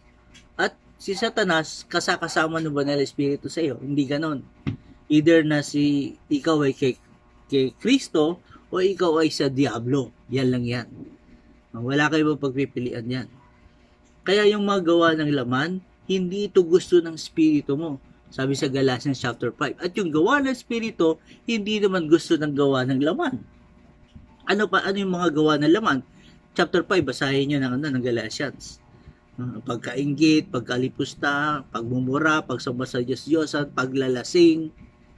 at si Satanas kasama ng banal na Espiritu sa iyo. Hindi ganon. Either na ikaw ay kay Kristo o ikaw ay sa Diablo. Yan lang yan. Wala kayo pagpipilian yan. Kaya yung mga gawa ng laman, hindi ito gusto ng Espiritu mo. Sabi sa Galatians chapter 5. At yung gawa ng Espiritu, hindi naman gusto ng gawa ng laman. Ano yung mga gawa ng laman? Chapter 5, basahin nyo ng Galatians. Pagkainggit, pagkalipusta, pagmumura, pagsamba sa Diyos-Diyosan, paglalasing,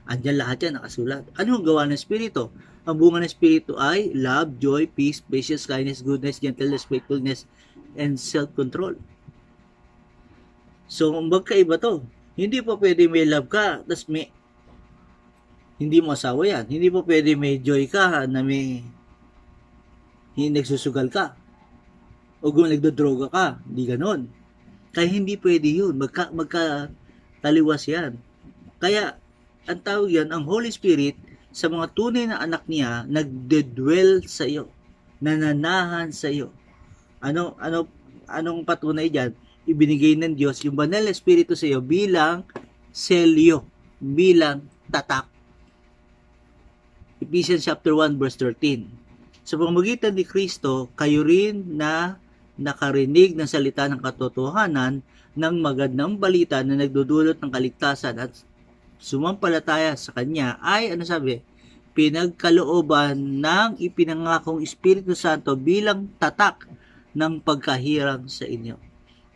andyan lahat yan nakasulat. Ano yung gawa ng Espiritu? Ang bunga ng Espiritu ay love, joy, peace, patience, kindness, goodness, gentleness, faithfulness, and self-control. So, magkaiba to. Hindi po pwede may love ka, tapos hindi mo asawa yan. Hindi po pwede may joy ka na hindi nagsusugal ka. O kung nagdodroga ka, hindi ganon. Kaya hindi pwede yun. Magkataliwas yan. Kaya, ang tawag yan, ang Holy Spirit, sa mga tunay na anak niya, nagdedwell sa iyo. Nananahan sa iyo. Anong patunay dyan? Ibinigay ng Diyos yung banal na Espiritu sa iyo bilang selyo, bilang tatak. Ephesians chapter 1 verse 13. Sa pamamagitan ni Kristo, kayo rin na nakarinig ng salita ng katotohanan ng magandang balita na nagdudulot ng kaligtasan at sumampalataya sa Kanya ay, pinagkalooban ng ipinangakong Espiritu Santo bilang tatak ng pagkahirang sa inyo.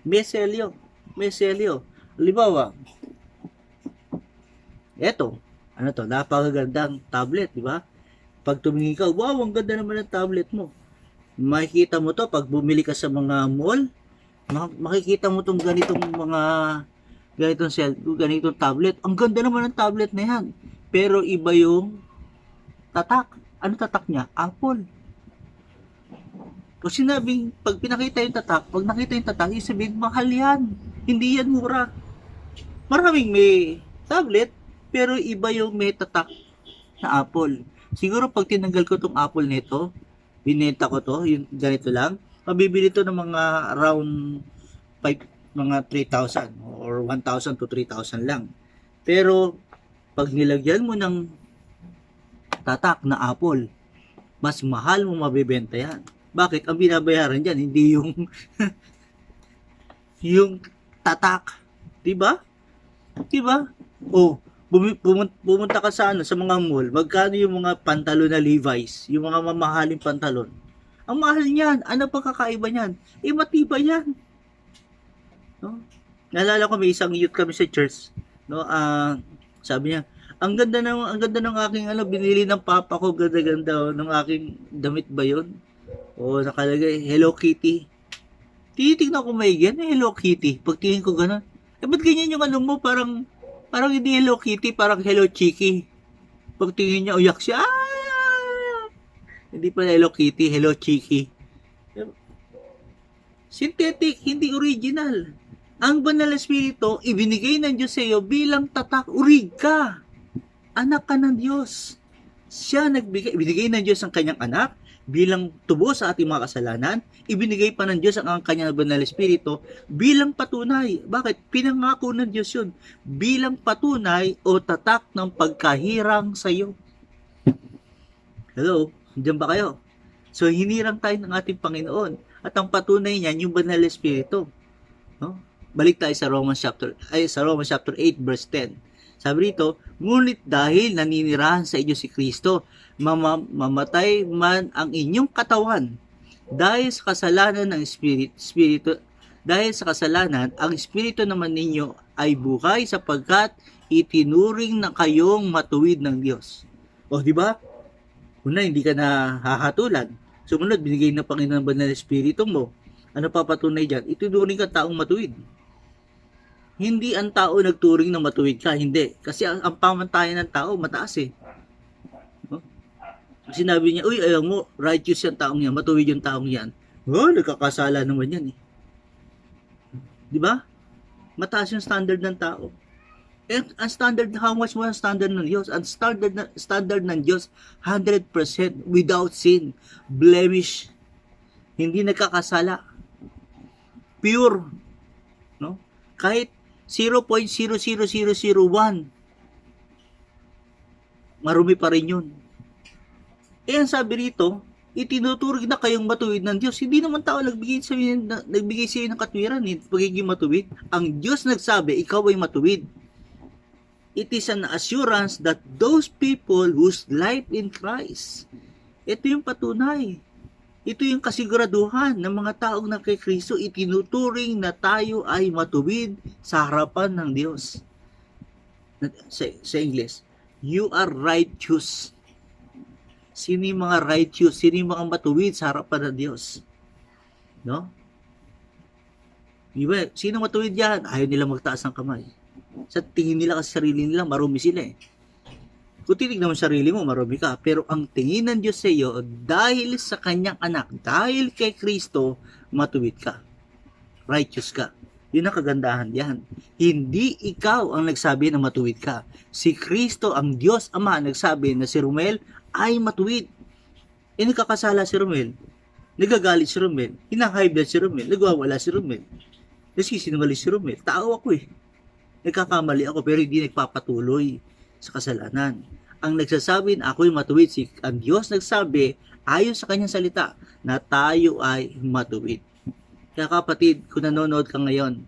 May selyo. Halimbawa, eto, napakagandang tablet, di ba? Pag tumingin ka, wow, ang ganda naman ng tablet mo. Makikita mo to pag bumili ka sa mga mall, makikita mo tong ganitong tablet. Ang ganda naman ng tablet na yan. Pero iba yung tatak. Ano tatak niya? Apple. Pag pinakita yung tatak, pag nakita yung tatak, isabihin, mahal yan. Hindi yan mura. Maraming may tablet, pero iba yung may tatak na Apple. Siguro pag tinanggal ko tong Apple nito, binenta ko to, yung ganito lang, mabibili to ng mga around 3,000 or 1,000 to 3,000 lang. Pero, pag nilagyan mo ng tatak na Apple, mas mahal mo mabibenta yan. Bakit? Ang binabayaran dyan, hindi yung yung tatak. Diba? O, pumunta ka sa mga mall, magkano yung mga pantalon na Levi's, yung mga mamahaling pantalon. Ang mahal niyan. Ano pa kakaiba niyan? Matibay yan. No? Naalala ko, may isang youth kami sa church. No? Sabi niya, ang ganda ng aking binili ng papa ko, ganda-ganda ng aking damit ba yun? O nakalagay, Hello Kitty. Tinitignan ko may yan, Hello Kitty. Pagtingin ko gano'n, ba't ganyan yung ano mo, parang hindi Hello Kitty, parang Hello Chiki. Pagtingin niya, uyak siya, Hindi pala Hello Kitty, Hello Chiki. Synthetic, hindi original. Ang banal na espiritu, ibinigay ng Diyos sa iyo bilang tatak, urig ka. Anak ka ng Diyos. Siya ibinigay ng Diyos ang kanyang anak bilang tubo sa ating mga kasalanan. Ibinigay pa ng Diyos ang kanyang banal na espiritu bilang patunay. Bakit? Pinangako ng Diyos yun. Bilang patunay o tatak ng pagkahirang sa iyo. Hello? Diyan ba kayo? So, hinirang tayo ng ating Panginoon. At ang patunay niyan, yung banal na espiritu. No? Balik tayo sa Romans chapter 8 verse 10. Sabi rito, ngunit dahil naninirahan sa inyo si Kristo, mamatay man ang inyong katawan dahil sa kasalanan ng espiritu, dahil sa kasalanan, ang espiritu naman ninyo ay buhay sapagkat itinuring na kayong matuwid ng Diyos. O di ba? Una, hindi ka na hahatulan. Sumunod, binigay ng Panginoon banal na espiritu mo. Ano papatunay diyan? Itinuring ka taong matuwid. Hindi ang tao nagturing na matuwid ka, hindi. Kasi ang pamantayan ng tao mataas eh. No? Sinabi niya, uy, ayaw mo, righteous yung taong yan, matuwid yung taong yan. Oh, nagkakasala naman yan eh. Di ba? Mataas yung standard ng tao. And ang standard, how much more ang standard ng Diyos? Ang standard ng Diyos, 100% without sin, blemish, hindi nagkakasala, pure, no? Kahit 0.00001, marumi pa rin yun. Ang sabi rito, itinuturing na kayong matuwid ng Diyos. Hindi naman tao nagbigay sa iyo ng katwiran, pagiging matuwid. Ang Diyos nagsabi, ikaw ay matuwid. It is an assurance that those people whose life in Christ, ito yung patunay. Ito yung kasiguraduhan ng mga taong na kay Kristo, itinuturing na tayo ay matuwid sa harapan ng Diyos. Sa English, you are righteous. Sino yung mga righteous? Sino yung mga matuwid sa harapan ng Diyos? No? Diba? Sino matuwid yan? Ayaw nila magtaas ng kamay. Sa tingin nila kasi sarili nila, marumi sila eh. Kung titignan mo sarili mo, marumi ka. Pero ang tingin ng Diyos sa iyo, dahil sa kanyang anak, dahil kay Kristo, matuwid ka. Righteous ka. Yun ang kagandahan yan. Hindi ikaw ang nagsabi na matuwid ka. Si Kristo, ang Diyos Ama, nagsabi na si Romel ay matuwid. E nagkakasala si Romel. Nagagalit si Romel. Hinahigh blood si Romel. Nagwawala si Romel. Nagsisinungaling si Romel. Tao ako eh. Nagkakamali ako pero hindi nagpapatuloy sa kasalanan. Ang nagsasabi na ako'y matuwid, ang Diyos nagsabi ayon sa kanyang salita na tayo ay matuwid. Kaya kapatid, kung nanonood ka ngayon,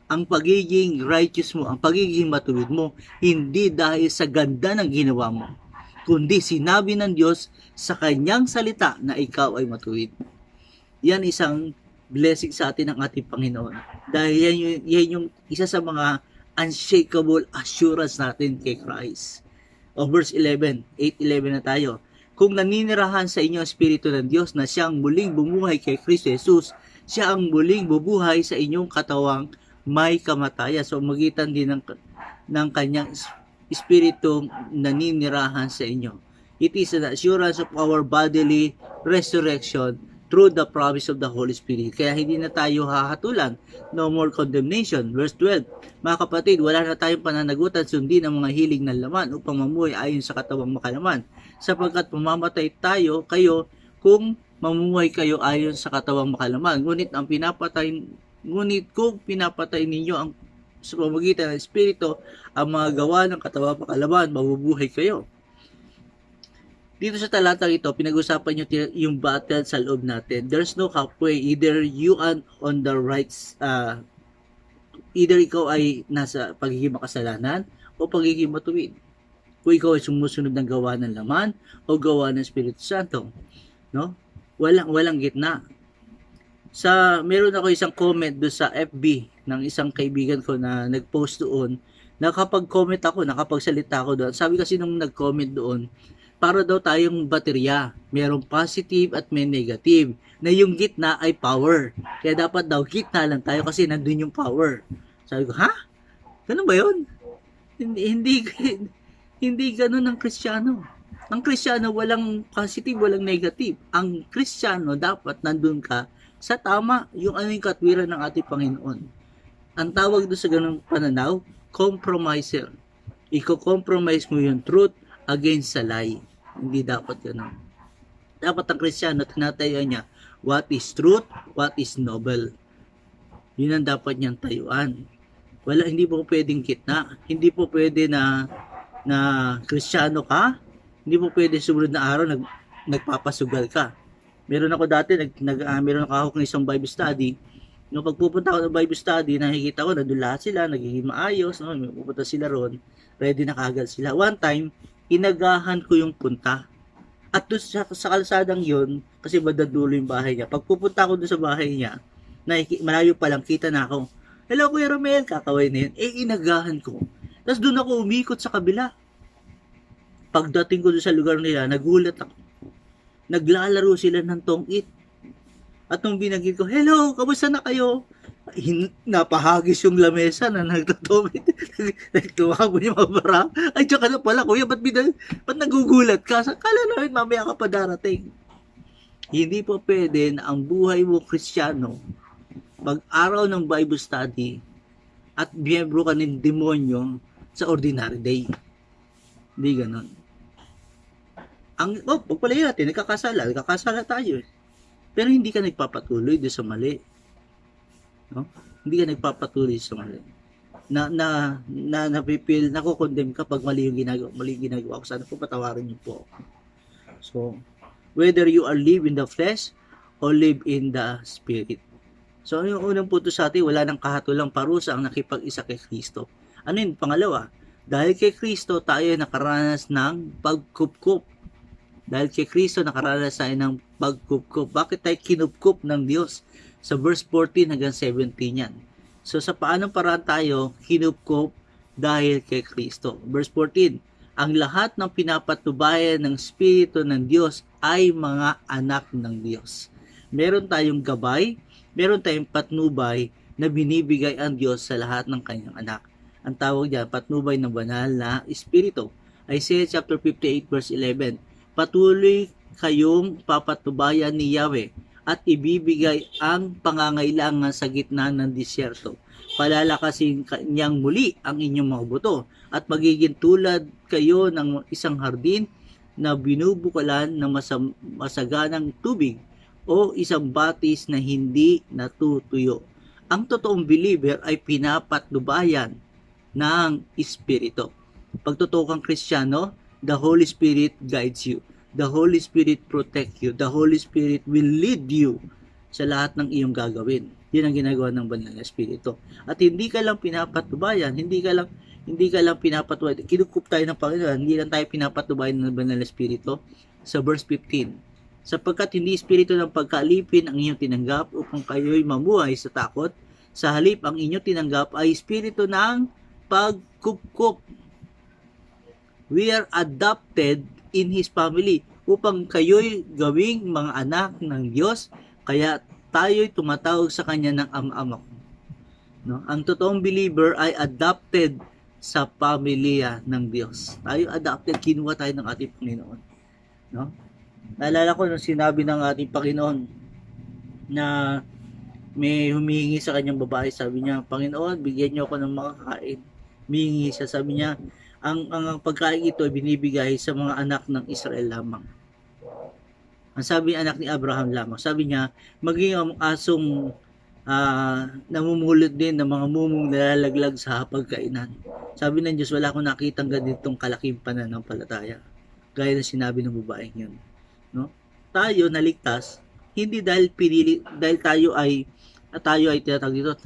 ang pagiging righteous mo, ang pagiging matuwid mo, hindi dahil sa ganda ng ginawa mo, kundi sinabi ng Diyos sa kanyang salita na ikaw ay matuwid. Yan isang blessing sa atin ng ating Panginoon. Dahil yan yung isa sa mga unshakable assurance natin kay Christ. O verse 11, 8:11 na tayo. Kung naninirahan sa inyo ang Espiritu ng Diyos na siyang muling bumuhay kay Kristo Jesus, siya ang muling bubuhay sa inyong katawang may kamatayan. So magitan din ng kanyang Espiritu naninirahan sa inyo. It is an assurance of our bodily resurrection through the promise of the Holy Spirit. Kaya hindi na tayo hahatulan. No more condemnation. Verse 12, mga kapatid, wala na tayong pananagutan sundin ang mga hiling ng laman upang mamuhay ayon sa katawang makalaman. Sapagkat mamamatay kayo kung mamumuhay kayo ayon sa katawang makalaman. Ngunit kung pinapatay ninyo ang sa pamamagitan ng Espiritu ang mga gawa ng katawang makalaman, mabubuhay kayo. Dito sa talatang ito, pinag-usapan nyo yung battle sa loob natin. There's no halfway. Either you are on the right, either ikaw ay nasa pagiging makasalanan o pagiging matuwid. Kung ikaw ay sumusunod ng gawa ng laman o gawa ng Espiritu Santo. No? Walang gitna. Meron ako isang comment doon sa FB ng isang kaibigan ko na nag-post doon. Nakapag-comment ako, nakapagsalita ako doon. Sabi kasi nung nag-comment doon, para daw tayong baterya. Merong positive at may negative. Na yung gitna ay power. Kaya dapat daw gitna lang tayo kasi nandun yung power. Sabi ko, ha? Ganun ba yun? Hindi, hindi ganun ang Kristiyano. Ang Kristiyano walang positive, walang negative. Ang Kristiyano dapat nandun ka sa tama, yung ano yung katwiran ng ating Panginoon. Ang tawag doon sa ganung pananaw, compromiser. Iko-compromise mo yung truth against sa lie. Hindi dapat ganun. Dapat ang Kristiyano, tinatayo niya, what is truth, what is noble. Yun ang dapat niyang tayuan. Hindi po pwedeng gitna. Hindi po pwede na Kristiyano ka. Hindi po pwede sumunod na araw nagpapasugal ka. Meron ako dati, meron ako ng isang Bible study. Nung pagpupunta ako ng Bible study, nakikita ko na doon lahat sila, nagiging maayos. No? Pupunta sila ron, ready na kagad sila. One time, inagahan ko yung punta. At doon sa kalsadang yon, kasi badadulo yung bahay niya. Pagpupunta ko doon sa bahay niya, malayo pa lang, kita na ako. Hello Kuya Romel, kakaway na yun. Inagahan ko. Tapos doon ako umikot sa kabila. Pagdating ko doon sa lugar nila, nagulat ako. Naglalaro sila ng tong-it. At nung binagin ko, hello, kamusta na kayo? Napahagis yung lamesa na nagtotong-it. Nagtuwag mo yung mga bara. Ay, tsaka na pala, kuya, ba't nagugulat ka? Kala namin mamaya ka pa darating. Hindi po pwede na ang buhay mo Kristiyano, pag-araw ng Bible study, at miyembro ka ng demonyo sa ordinary day. Hindi ganon. Pagpalay natin, nagkakasala tayo. Pero hindi ka nagpapatuloy doon sa mali. No? Hindi ka nagpapatuloy sa mali. Napipil, nako-condemn ka pag mali yung ginagawa ko. Sana po patawarin niyo po. So, whether you are live in the flesh or live in the spirit. So, yung unang punto sa atin, wala nang kahatulang parusa ang nakipag-isa kay Kristo. Ano yun? Pangalawa, dahil kay Kristo tayo nakaranas ng pagkupkup. Dahil kay Kristo nakaranas tayo ng pagkupkup. Bakit tayo kinupkup ng Diyos? Sa verse 14 hanggang 17 yan. So sa paanong paraan tayo kinupkup dahil kay Kristo? Verse 14, ang lahat ng pinapatubayan ng Espiritu ng Diyos ay mga anak ng Diyos. Meron tayong gabay, meron tayong patnubay na binibigay ang Diyos sa lahat ng kanyang anak. Ang tawag diyan, patnubay ng banal na Espiritu. Isaiah chapter 58 verse 11, patuloy kayong papatubayan ni Yahweh at ibibigay ang pangangailangan sa gitna ng disyerto. Palalakasin niyang muli ang inyong mga buto at magiging tulad kayo ng isang hardin na binubukalan ng masaganang tubig o isang batis na hindi natutuyo. Ang totoong believer ay pinapatnubayan ng Espiritu. Pag totoo kang Kristiyano, the Holy Spirit guides you. The Holy Spirit protect you. The Holy Spirit will lead you sa lahat ng iyong gagawin. Yun ang ginagawa ng Banal na Espiritu. At hindi ka lang pinapatubayan, hindi ka lang pinapatubayan. Kinukup tayo ng Panginoon, hindi lang tayo pinapatubayan ng Banal na Espiritu. Sa verse 15, sapagkat hindi espiritu ng pagkalipin ang inyong tinanggap upang kayo'y mamuhay sa takot, sa halip ang inyong tinanggap ay espiritu ng pagkupkup. We are adopted in His family upang kayo'y gawing mga anak ng Diyos, kaya tayo'y tumatawag sa Kanya ng ama-ama. No? Ang totoong believer ay adopted sa pamilya ng Diyos. Tayo adopted, kinuha tayo ng ating Panginoon. No? Naalala ko nung sinabi ng ating Panginoon na may humihingi sa kanyang babae, sabi niya, Panginoon, bigyan niyo ako ng makakain. Humihingi siya, sabi niya, ang pagkain ito ay binibigay sa mga anak ng Israel lamang. Ang sabi ng anak ni Abraham lamang, sabi niya, maging ang asong namumulot din ng mga mumong nalalaglag sa pagkainan. Sabi ng Diyos, wala akong nakitang ganitong kalaking pananampalataya. Gaya ng sinabi ng babaeng yun. No? Tayo naligtas, hindi dahil tayo ay tinatawag dito,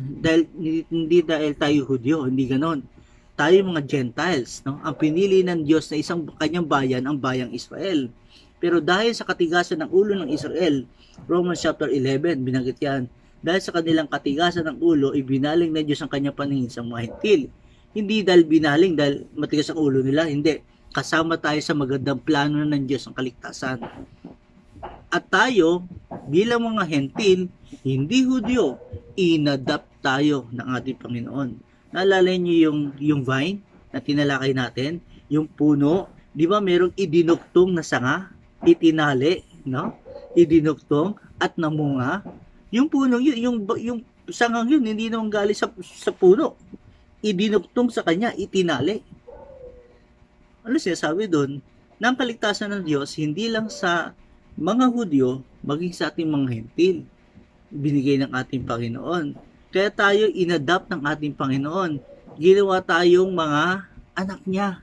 hindi dahil tayo Hudyo, hindi ganon. Tayo mga Gentiles, no? Ang pinili ng Diyos na isang kanyang bayan, ang bayang Israel. Pero dahil sa katigasan ng ulo ng Israel, Romans chapter 11, binanggit yan, dahil sa kanilang katigasan ng ulo, ibinaling ng Diyos ang kanyang paningin sa mga Hentil. Hindi dahil binaling, dahil matigas ang ulo nila, hindi. kasama tayo sa magandang plano ng Diyos ng kaligtasan. At tayo, bilang mga hentil, hindi Hudyo, inadapt tayo ng ating Panginoon. Naalala niyo yung vine na tinalakay natin, yung puno, di ba merong idinugtong na sanga, itinali, no? Idinugtong at namunga. Yung puno yun, yung sangang yun, hindi naman galing sa puno. Idinugtong sa kanya, itinali. Ano sinasabi doon? Ng kaligtasan ng Diyos, hindi lang sa mga Hudyo, maging sa ating mga hentil, binigay ng ating Panginoon. Kaya tayo inadapt ng ating Panginoon. Ginawa tayong mga anak niya.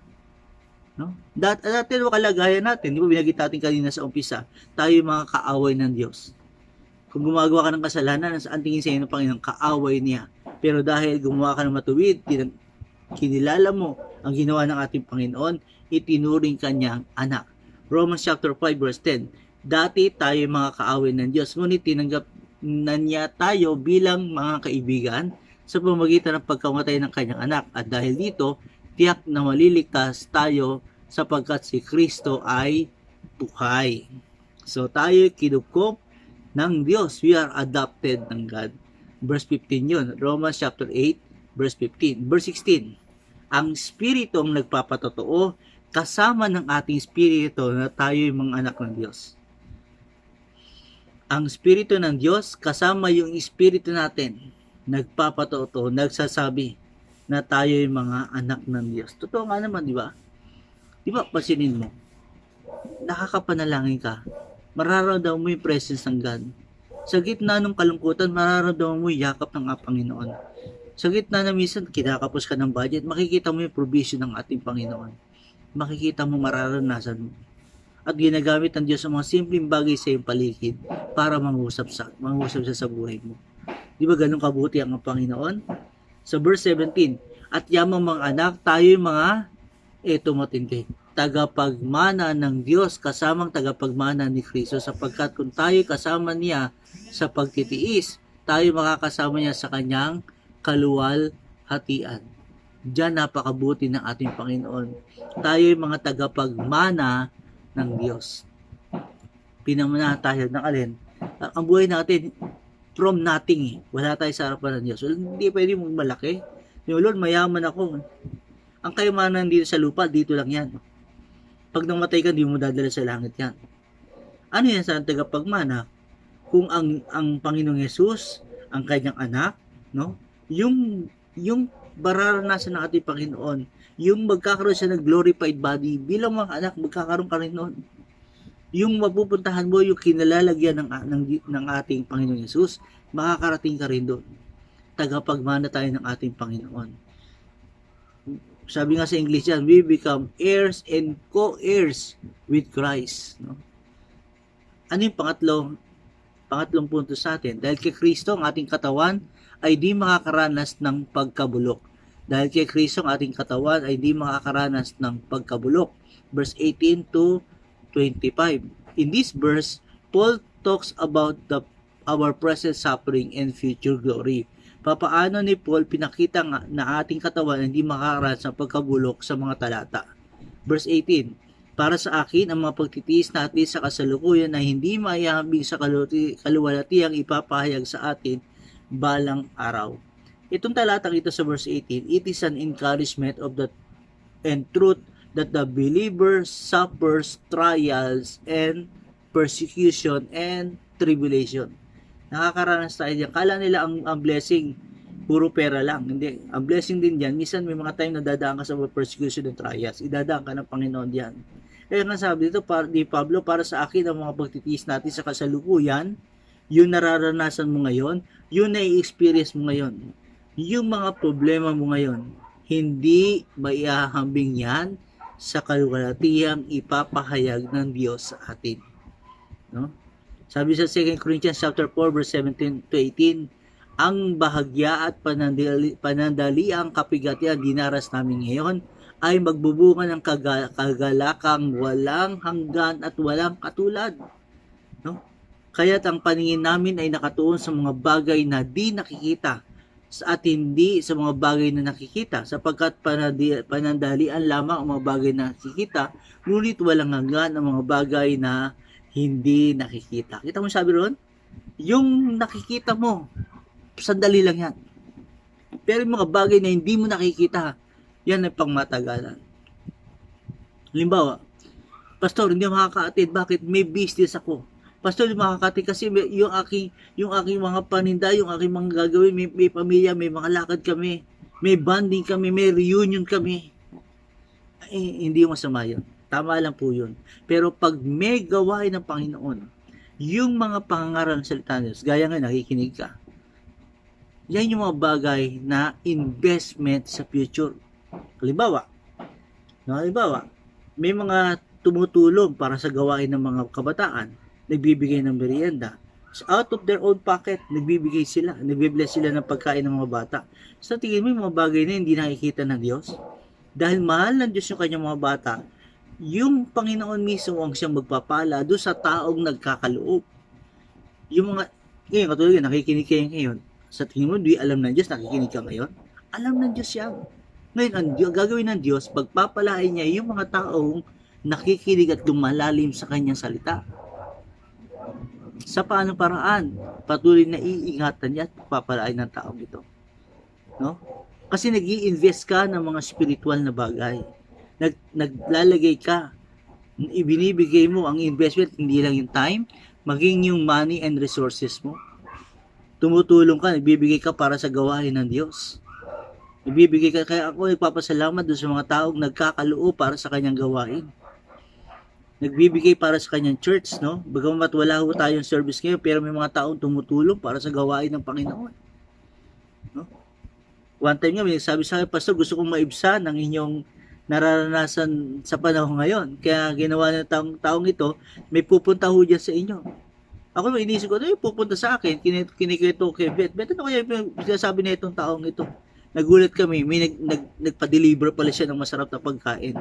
No? Dati yung kalagayan natin, di ba binagit natin kanina sa umpisa, tayo yung mga kaaway ng Diyos. Kung gumagawa ka ng kasalanan, saan tingin sa inyo ng Panginoon? Kaaway niya. Pero dahil gumawa ka ng matuwid, kinilala mo ang ginawa ng ating Panginoon, itinuring kanyang anak. Romans chapter 5 verse 10. Dati tayo mga kaaway ng Diyos, ngunit tinanggap na niya tayo bilang mga kaibigan sa pamamagitan ng pagkamatay ng kanyang anak. At dahil dito, tiyak na maliligtas tayo sapagkat si Kristo ay buhay. So tayo kinukop ng Diyos. We are adopted ng God. Verse 15 yun. Romans chapter 8 verse 15. Verse 16. Ang Espiritu ang nagpapatotoo kasama ng ating Espiritu na tayo yung mga anak ng Diyos. Ang Espiritu ng Diyos kasama yung Espiritu natin nagpapatotoo, nagsasabi na tayo yung mga anak ng Diyos. Totoo nga naman, di ba? Di ba, pasinin mo, nakakapanalangin ka, mararamdaman mo yung presence ng God. Sa gitna ng kalungkutan, mararamdaman mo yung yakap ng Panginoon. Sa gitna na minsan, kinakapos ka ng budget, makikita mo yung provision ng ating Panginoon. Makikita mo, mararanasan mo. At ginagamit ng Diyos ang mga simpleng bagay sa iyong paligid para mangusap siya sa buhay mo. Di ba ganun kabuti ang Panginoon? Sa verse 17, at yamang mga anak, tayo yung mga, eto matindi, tagapagmana ng Diyos kasamang tagapagmana ni Kristo, sapagkat kung tayo kasama niya sa pagtitiis, tayo makakasama niya sa kanyang kaluwalhatian. Diyan napakabuti ng ating Panginoon. Tayo yung mga tagapagmana ng Diyos. Pinamana tayo ng alin? Ang buhay natin, from nothing. Wala tayo sa harapan ng Diyos. Hindi pwede mong malaki. Yung Lord, mayaman ako. Ang kayamanan dito sa lupa, dito lang yan. Pag namatay ka, hindi mo dadala sa langit yan. Ano yan sa tagapagmana? Kung ang Panginoong Yesus, ang kanyang anak, no? Yung bararanasan ng ating Panginoon, yung magkakaroon siya ng glorified body, bilang mga anak, magkakaroon ka rin noon. Yung mapupuntahan mo, yung kinalalagyan ng ating Panginoon Yesus, makakarating ka rin doon. Tagapagmana tayo ng ating Panginoon. Sabi nga sa English yan, we become heirs and co-heirs with Christ. No? Ano yung pangatlong punto sa atin? Dahil kay Kristo, ang ating katawan ay di makakaranas ng pagkabulok. Dahil kay Kristo, ang ating katawan ay di makakaranas ng pagkabulok. Verse 18 to 25. In this verse, Paul talks about our present suffering and future glory. Papaano ni Paul pinakita na ating katawan hindi makakaranas ng pagkabulok sa mga talata. Verse 18. Para sa akin, ang mga pagtitiis natin sa kasalukuyan na hindi maihambing sa kaluwalhatiang ipapahayag sa atin balang araw. Itong talatang ito sa verse 18, it is an encouragement of the and truth that the believer suffers trials and persecution and tribulation. Nakakaranas tayo diyan. Kala nila ang blessing puro pera lang. Hindi. Ang blessing din diyan, minsan may mga time na dadaan ka sa persecution and trials. Idadaan ka ng Panginoon diyan. Kaya nga sabi dito, ni Pablo, para sa akin ang mga pagtitiis natin sa kasalukuyan, yung nararanasan mo ngayon, yung na-experience mo ngayon, yung mga problema mo ngayon, hindi maihahambing yan sa kaluwalhatiang ipapahayag ng Diyos sa atin. No? Sabi sa 2 Corinthians chapter 4 verse 17 to 18, ang bahagya at panandaliang kapigatian dinaras namin ngayon ay magbubunga ng kagalakang walang hanggan at walang katulad. No? Kaya't ang paningin namin ay nakatuon sa mga bagay na di nakikita, at hindi sa mga bagay na nakikita, sapagkat panandalian lamang ang mga bagay na nakikita, ngunit walang hanggan ang mga bagay na hindi nakikita. Kita mo sabi ron? Yung nakikita mo, sandali lang yan. Pero yung mga bagay na hindi mo nakikita, yan ay pangmatagalan. Halimbawa, Pastor, hindi makaka-attend. Bakit? May business ako. Pastor, hindi makaka-attend kasi yung aking mga paninda, yung aking mga gagawin, may pamilya, may mga lakad kami, may bonding kami, may reunion kami. Hindi masama yun. Tama lang po yun. Pero pag may gawain ng Panginoon, yung mga pangangaral ng salita ng Diyos, gaya nga nakikinig ka, yan yung mga bagay na investment sa future. Halimbawa, may mga tumutulong para sa gawain ng mga kabataan, nagbibigay ng merienda. So, out of their own pocket, nagbibigay sila, nagbibless sila ng pagkain ng mga bata. Sa tingin mo, yung mga bagay na hindi nakikita ng Diyos, dahil mahal ng Diyos yung kanyang mga bata, yung Panginoon mismo ang siyang magpapala doon sa taong nagkakaloob. Yung mga, ngayon, katulad yun, nakikinig kayo ngayon, sa tingin mo, di alam ng Diyos, nakikinig ka ngayon? Alam ng Diyos yan. Ngayon, ang gagawin ng Diyos, pagpapalain niya yung mga taong nakikinig at lumalalim sa kanyang salita. Sa paanong paraan, patuloy na iingatan niya at pagpapalain ng taong ito. No? Kasi nag-i-invest ka ng mga spiritual na bagay. Naglalagay ka, ibinibigay mo ang investment, hindi lang yung time, maging yung money and resources mo. Tumutulong ka, nagbibigay ka para sa gawain ng Diyos. Nagbibigay ka, kaya ako nagpapasalamat doon sa mga taong nagkakaloob para sa kanyang gawain. Nagbibigay para sa kanyang church, no? Bagamat wala ho tayong service ngayon, pero may mga taong tumutulong para sa gawain ng Panginoon. No? One time nga, may nagsabi sa akin, Pastor, gusto kong maibsan ang inyong nararanasan sa panahon ngayon. Kaya ginawa ng taong ito, may pupunta ho dyan sa inyo. Ako inisip ko, pupunta sa akin, kinikwento ko kay Beth. Beth, ano kaya sinasabi na itong taong ito? Nagulat kami, may nagpa-deliver pala siya ng masarap na pagkain.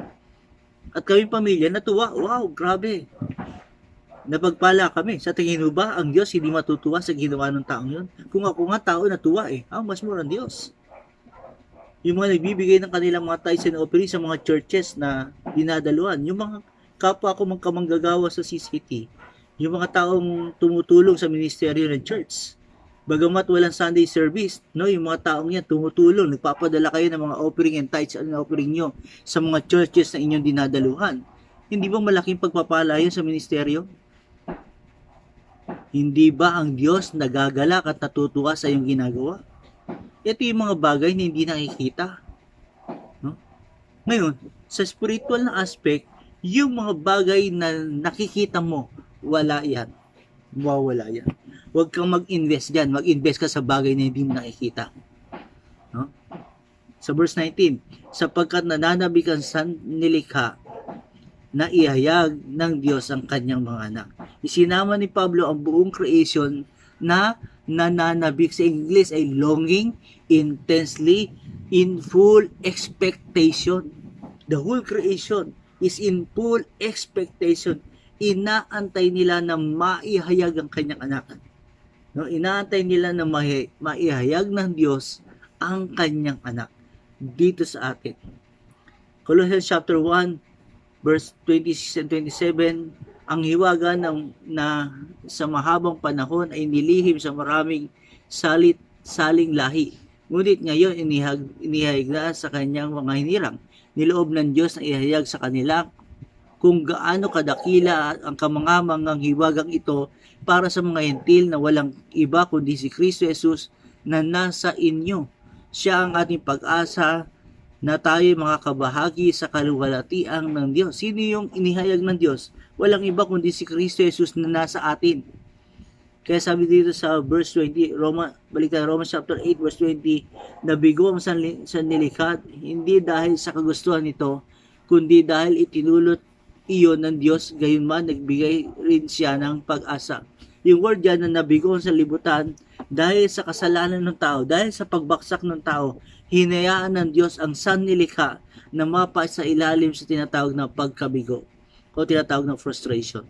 At kami pamilya, natuwa, wow, grabe. Napagpala kami. Sa tingin mo ba, ang Diyos hindi matutuwa sa ginawa ng taong yun? Kung ako nga tao natuwa mas more ang Diyos. Yung mga nagbibigay ng kanilang mga tithes and offerings sa mga churches na dinadaluhan, yung mga kapwa ko magkamanggagawa sa CCT, yung mga taong tumutulong sa ministeryo ng church. Bagamat walang Sunday service, no, yung mga taong yan tumutulong, nagpapadala kayo ng mga offering and tithes and offering nyo sa mga churches na inyong dinadaluhan. Hindi ba malaking pagpapala yun sa ministeryo? Hindi ba ang Diyos nagagalak at natutuwa sa iyong ginagawa? Ito yung mga bagay na hindi nakikita. No? Ngayon, sa spiritual na aspect, yung mga bagay na nakikita mo, wala yan. Mawawala yan. Huwag kang mag-invest dyan. Mag-invest ka sa bagay na hindi mo nakikita. No? Sa verse 19, sapagkat nananabik ang sannilikha na ihayag ng Diyos ang kanyang mga anak. Isinama ni Pablo ang buong creation na nananabik. Sa English ay longing intensely in full expectation. The whole creation is in full expectation. Inaantay nila na maihayag ang kanyang anak. No, inaantay nila na maihayag ng Diyos ang kanyang anak dito sa atin. Colossians chapter 1 verse 26 and 27, ang hiwaga na sa mahabang panahon ay nilihim sa maraming saling lahi. Ngunit ngayon inihayag na sa kanyang mga hinirang. Niloob ng Diyos na ihayag sa kanila kung gaano kadakila ang kamangamangang hiwagang ito para sa mga hentil na walang iba kundi si Kristo Jesus na nasa inyo. Siya ang ating pag-asa na tayo makakabahagi sa kaluwalhatian ng Diyos. Sino yung inihayag ng Diyos? Walang iba kundi si Kristo Jesus na nasa atin. Kaya sabi dito sa verse 20, Romans chapter 8 verse 20, nabigo ang sanlilikha hindi dahil sa kagustuhan nito, kundi dahil itinulot iyon ng Diyos, gayon man nagbigay rin siya ng pag-asa. Yung word dyan na nabigo sa libutan, dahil sa kasalanan ng tao, dahil sa pagbaksak ng tao, hinayaan ng Diyos ang sannilikha na mapa sa ilalim sa tinatawag na pagkabigo o tinatawag na frustration.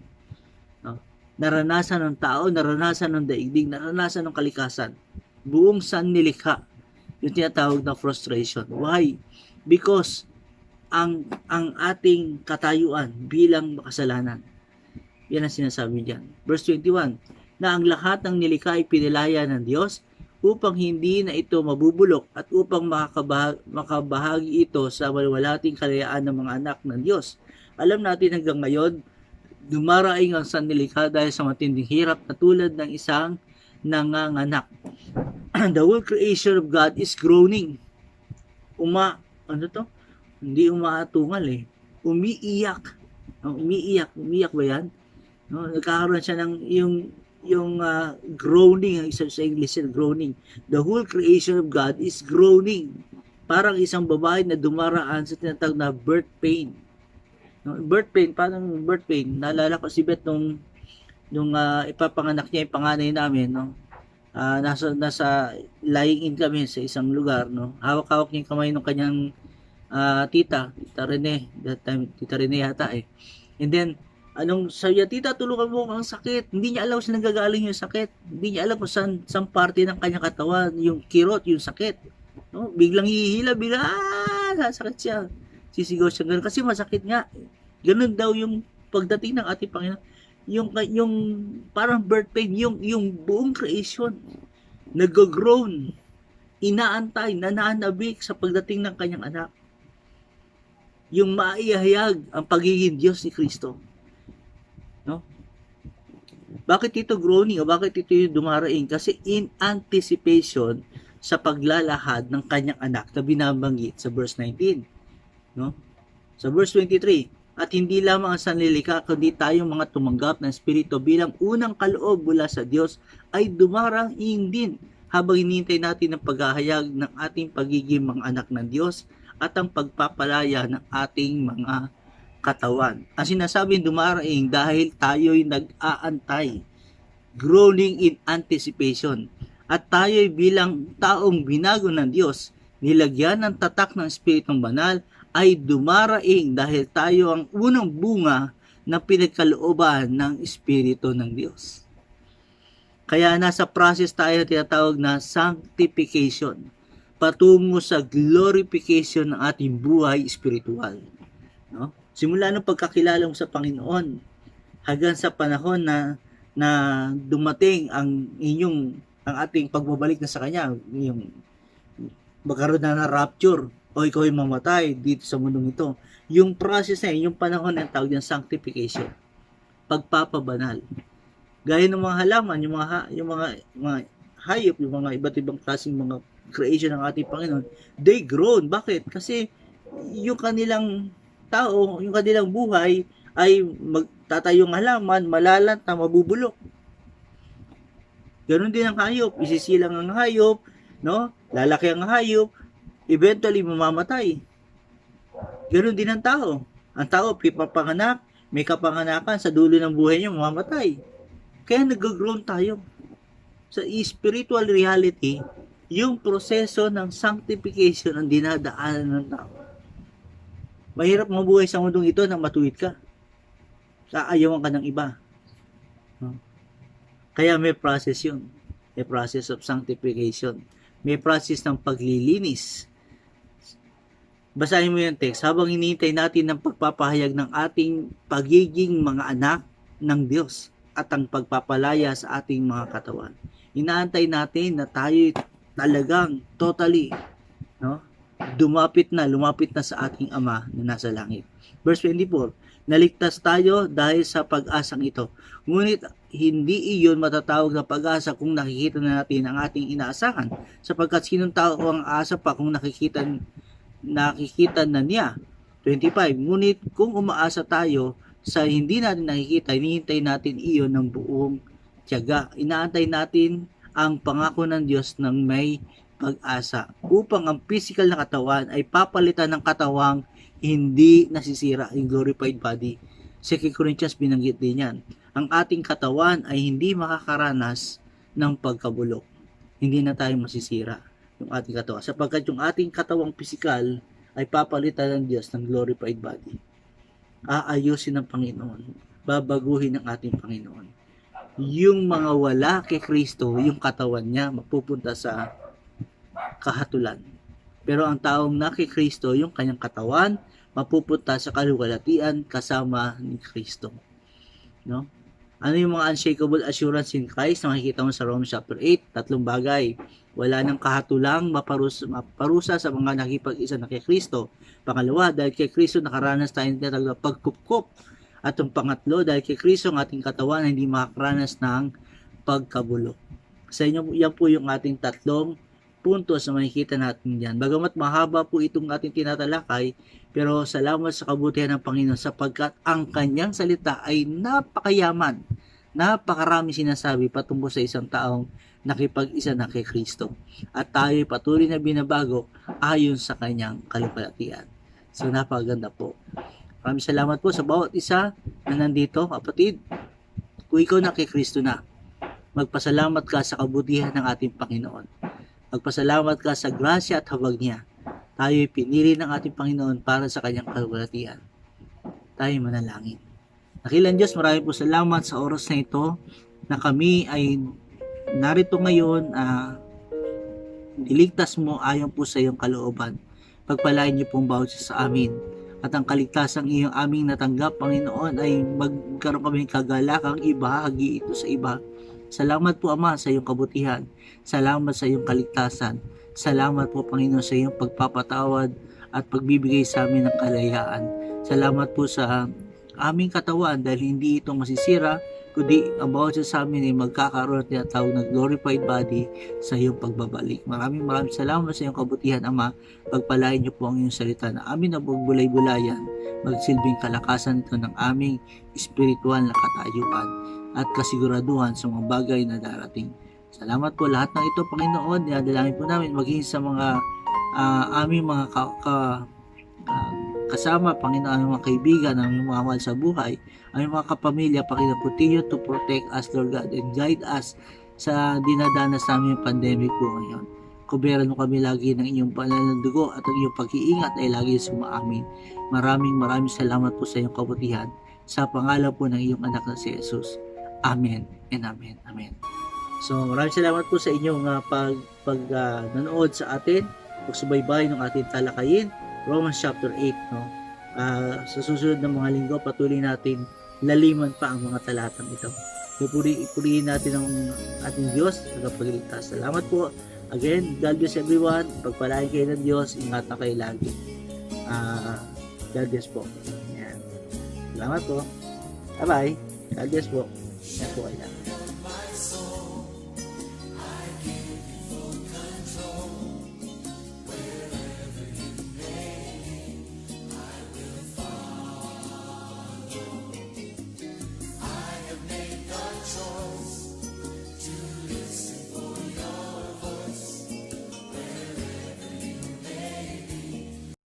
No? Naranasan ng tao, naranasan ng daigdig, naranasan ng kalikasan. Buong sannilikha yung tinatawag na frustration. Why? Because ang ating katayuan bilang makasalanan, yan ang sinasabi diyan. Verse 21, na ang lahat ng nilikha ay pinilaya ng Diyos upang hindi na ito mabubulok at upang makabahagi ito sa walwalating kalayaan ng mga anak ng Diyos. Alam natin hanggang ngayon, dumaraing ang sanlilikha dahil sa matinding hirap na tulad ng isang nanganganak. The whole creation of God is groaning. Hindi umaatungal umiiyak. Umiiyak ba yan? No, nagkakaroon siya ng yung groaning, ang isa sa English groaning. The whole creation of God is groaning. Parang isang babae na dumaraan sa tinatawag na birth pain. No, birth pain, parang birth pain. Naalala ko si Beth nung ipapanganak niya yung panganay namin, no? Nasa lying in kami sa isang lugar, no? Hawak-hawak niya yung kamay ng kanyang tita Rene, that time tita Rene yata And then sabi niya, tita, tulungan mo ang sakit. Hindi niya alam kung saan nanggagaling yung sakit. Hindi niya alam kung saan parte ng kanyang katawan, yung kirot, yung sakit. No? Biglang hihila, sakit siya. Sisigaw siya ganun kasi masakit nga. Ganun daw yung pagdating ng ating Panginoon. Yung parang birth pain, yung buong creation, nag-groan, inaantay, nananabik sa pagdating ng kanyang anak. Yung maihayag ang pagiging Diyos ni Kristo. No? Bakit ito groaning o bakit ito yung dumaraing? Kasi in anticipation sa paglalahad ng kanyang anak na binabanggit sa verse 19. No? Sa verse 23, at hindi lamang ang sanlilikha kundi tayong mga tumanggap ng Espiritu bilang unang kaloob mula sa Diyos ay dumaraing din habang hinihintay natin ang paghahayag ng ating pagiging mga anak ng Diyos at ang pagpapalaya ng ating mga katawan. Ang sinasabing dumaraing dahil tayo'y nag-aantay, groaning in anticipation. At tayo'y bilang taong binago ng Diyos, nilagyan ng tatak ng Espiritong Banal, ay dumaraing dahil tayo ang unang bunga na pinagkalooban ng Espiritu ng Diyos. Kaya nasa process tayo na tinatawag na sanctification, patungo sa glorification ng ating buhay espiritual. No? Simula ng pagkakilala mo sa Panginoon hanggang sa panahon na dumating ang ating pagbabalik na sa Kanya, yung magkaroon na ng rapture o ikaw ay mamatay dito sa mundong ito. Yung process na yung panahon na tawag ng sanctification, pagpapabanal. Gaya ng mga halaman, yung mga hayop, yung mga iba't ibang klaseng mga creation ng ating Panginoon, they groan. Bakit? Kasi yung kanilang tao, yung kanilang buhay ay magtatayong halaman, malalanta, mabubulok. Ganon din ang hayop, isisilang ang hayop, no? Lalaki ang hayop, eventually mamamatay. Ganon din ang tao. Ang tao, pipapanganak, may kapanganakan, sa dulo ng buhay niya, mamamatay. Kaya nag-groan tayo. Sa spiritual reality, yung proseso ng sanctification ang dinadaanan ng tao. Mahirap mabuhay sa mundong ito nang matuwid ka. Aayawan ka ng iba. Kaya may process yun. May process of sanctification. May process ng paglilinis. Basahin mo yung text. Habang hinihintay natin ng pagpapahayag ng ating pagiging mga anak ng Diyos at ang pagpapalaya sa ating mga katawan. Inaantay natin na tayo talagang totally, no? lumapit na sa ating Ama na nasa langit. Verse 24, naligtas tayo dahil sa pag-asang ito. Ngunit hindi iyon matatawag na pag-asa kung nakikita na natin ang ating inaasahan, sapagkat sinong tao ang aasa pa kung nakikita na niya. 25, ngunit kung umaasa tayo sa hindi natin nakikita, hinihintay natin iyon ng buong tiyaga. Inaantay natin ang pangako ng Diyos ng may pag-asa upang ang physical na katawan ay papalitan ng katawang hindi nasisira, yung glorified body. 2 Corinthians binanggit din yan. Ang ating katawan ay hindi makakaranas ng pagkabulok. Hindi na tayo masisira yung ating katawan. Sapagkat yung ating katawang physical ay papalitan ng Diyos ng glorified body. Aayusin ng Panginoon. Babaguhin ng ating Panginoon. Yung mga wala kay Kristo, yung katawan niya, mapupunta sa kahatulan. Pero ang taong na kay Kristo, yung kanyang katawan, mapupunta sa kaluwalhatian kasama ni Kristo. No? Ano yung mga unshakable assurance in Christ na makikita mo sa Romans chapter 8? Tatlong bagay. Wala nang kahatulang maparusa sa mga nakipag-isa na kay Kristo. Pangalawa, dahil kay Kristo nakaranas tayo ng tinatawag na pagkupkop. At ang pangatlo, dahil kay Kristo ang ating katawan hindi makakaranas ng pagkabulok. Sa inyo, yan po yung ating tatlong puntos na makikita natin diyan. Bagamat mahaba po itong ating tinatalakay, pero salamat sa kabutihan ng Panginoon sapagkat ang kanyang salita ay napakayaman. Napakarami sinasabi patungkol sa isang taong nakipag-isa na kay Kristo. At tayo ay patuloy na binabago ayon sa kanyang kaluwalhatian. So napakaganda po. Maraming salamat po sa bawat isa na nandito, kapatid. Kung ikaw na kay Kristo na, magpasalamat ka sa kabutihan ng ating Panginoon. Magpasalamat ka sa grasya at habag niya. Tayo ay pinili ng ating Panginoon para sa kanyang kaluwalhatian. Tayo manalangin. Dakilang Diyos, maraming po salamat sa oras na ito na kami ay narito ngayon. Niligtas mo ayon po sa iyong kalooban. Pagpalain niyo pong bawat isa sa amin. At ang kaligtasang iyong aming natanggap, Panginoon, ay magkaroon kami kagalakang ibahagi ito sa iba. Salamat po, Ama, sa iyong kabutihan. Salamat sa iyong kaligtasan. Salamat po, Panginoon, sa iyong pagpapatawad at pagbibigay sa amin ng kalayaan. Salamat po sa aming katawan dahil hindi ito masisira, kundi ang bawat isa sa amin ay magkakaroon at tinatawag na glorified body sa iyong pagbabalik. Maraming salamat sa iyong kabutihan, Ama. Pagpalain niyo po ang iyong salita na amin na bugbulay-bulayan, magsilbing kalakasan ito ng aming espiritual na katayuan at kasiguraduhan sa mga bagay na darating. Salamat po lahat ng ito, Panginoon. Dinadalangin po namin maging sa mga aming mga kasama, Panginoon, aming mga kaibigan, aming mga mahal sa buhay, aming mga kapamilya, Panginoon, continue to protect us, Lord God, and guide us sa dinadanas namin yung pandemic po ngayon. Kuberan mo kami lagi ng inyong pananadugo at ang iyong pag-iingat ay lagi sumaamin. Maraming salamat po sa iyong kabutihan sa pangalan po ng iyong anak na si Jesus. Amen and amen. Amen. So maraming salamat po sa inyong nanood sa atin, pagsubaybay ng ating talakayin, Romans chapter 8. No? Sa susunod na mga linggo, patuloy natin laliman pa ang mga talatang ito. Purihin natin ang ating Diyos sa pagligtas. Salamat po. Again, God bless everyone. Pagpalain kayo ng Diyos, ingat na kayo lagi. God bless po. Yan. Salamat po. Bye-bye. God bless po. Yan po kayo.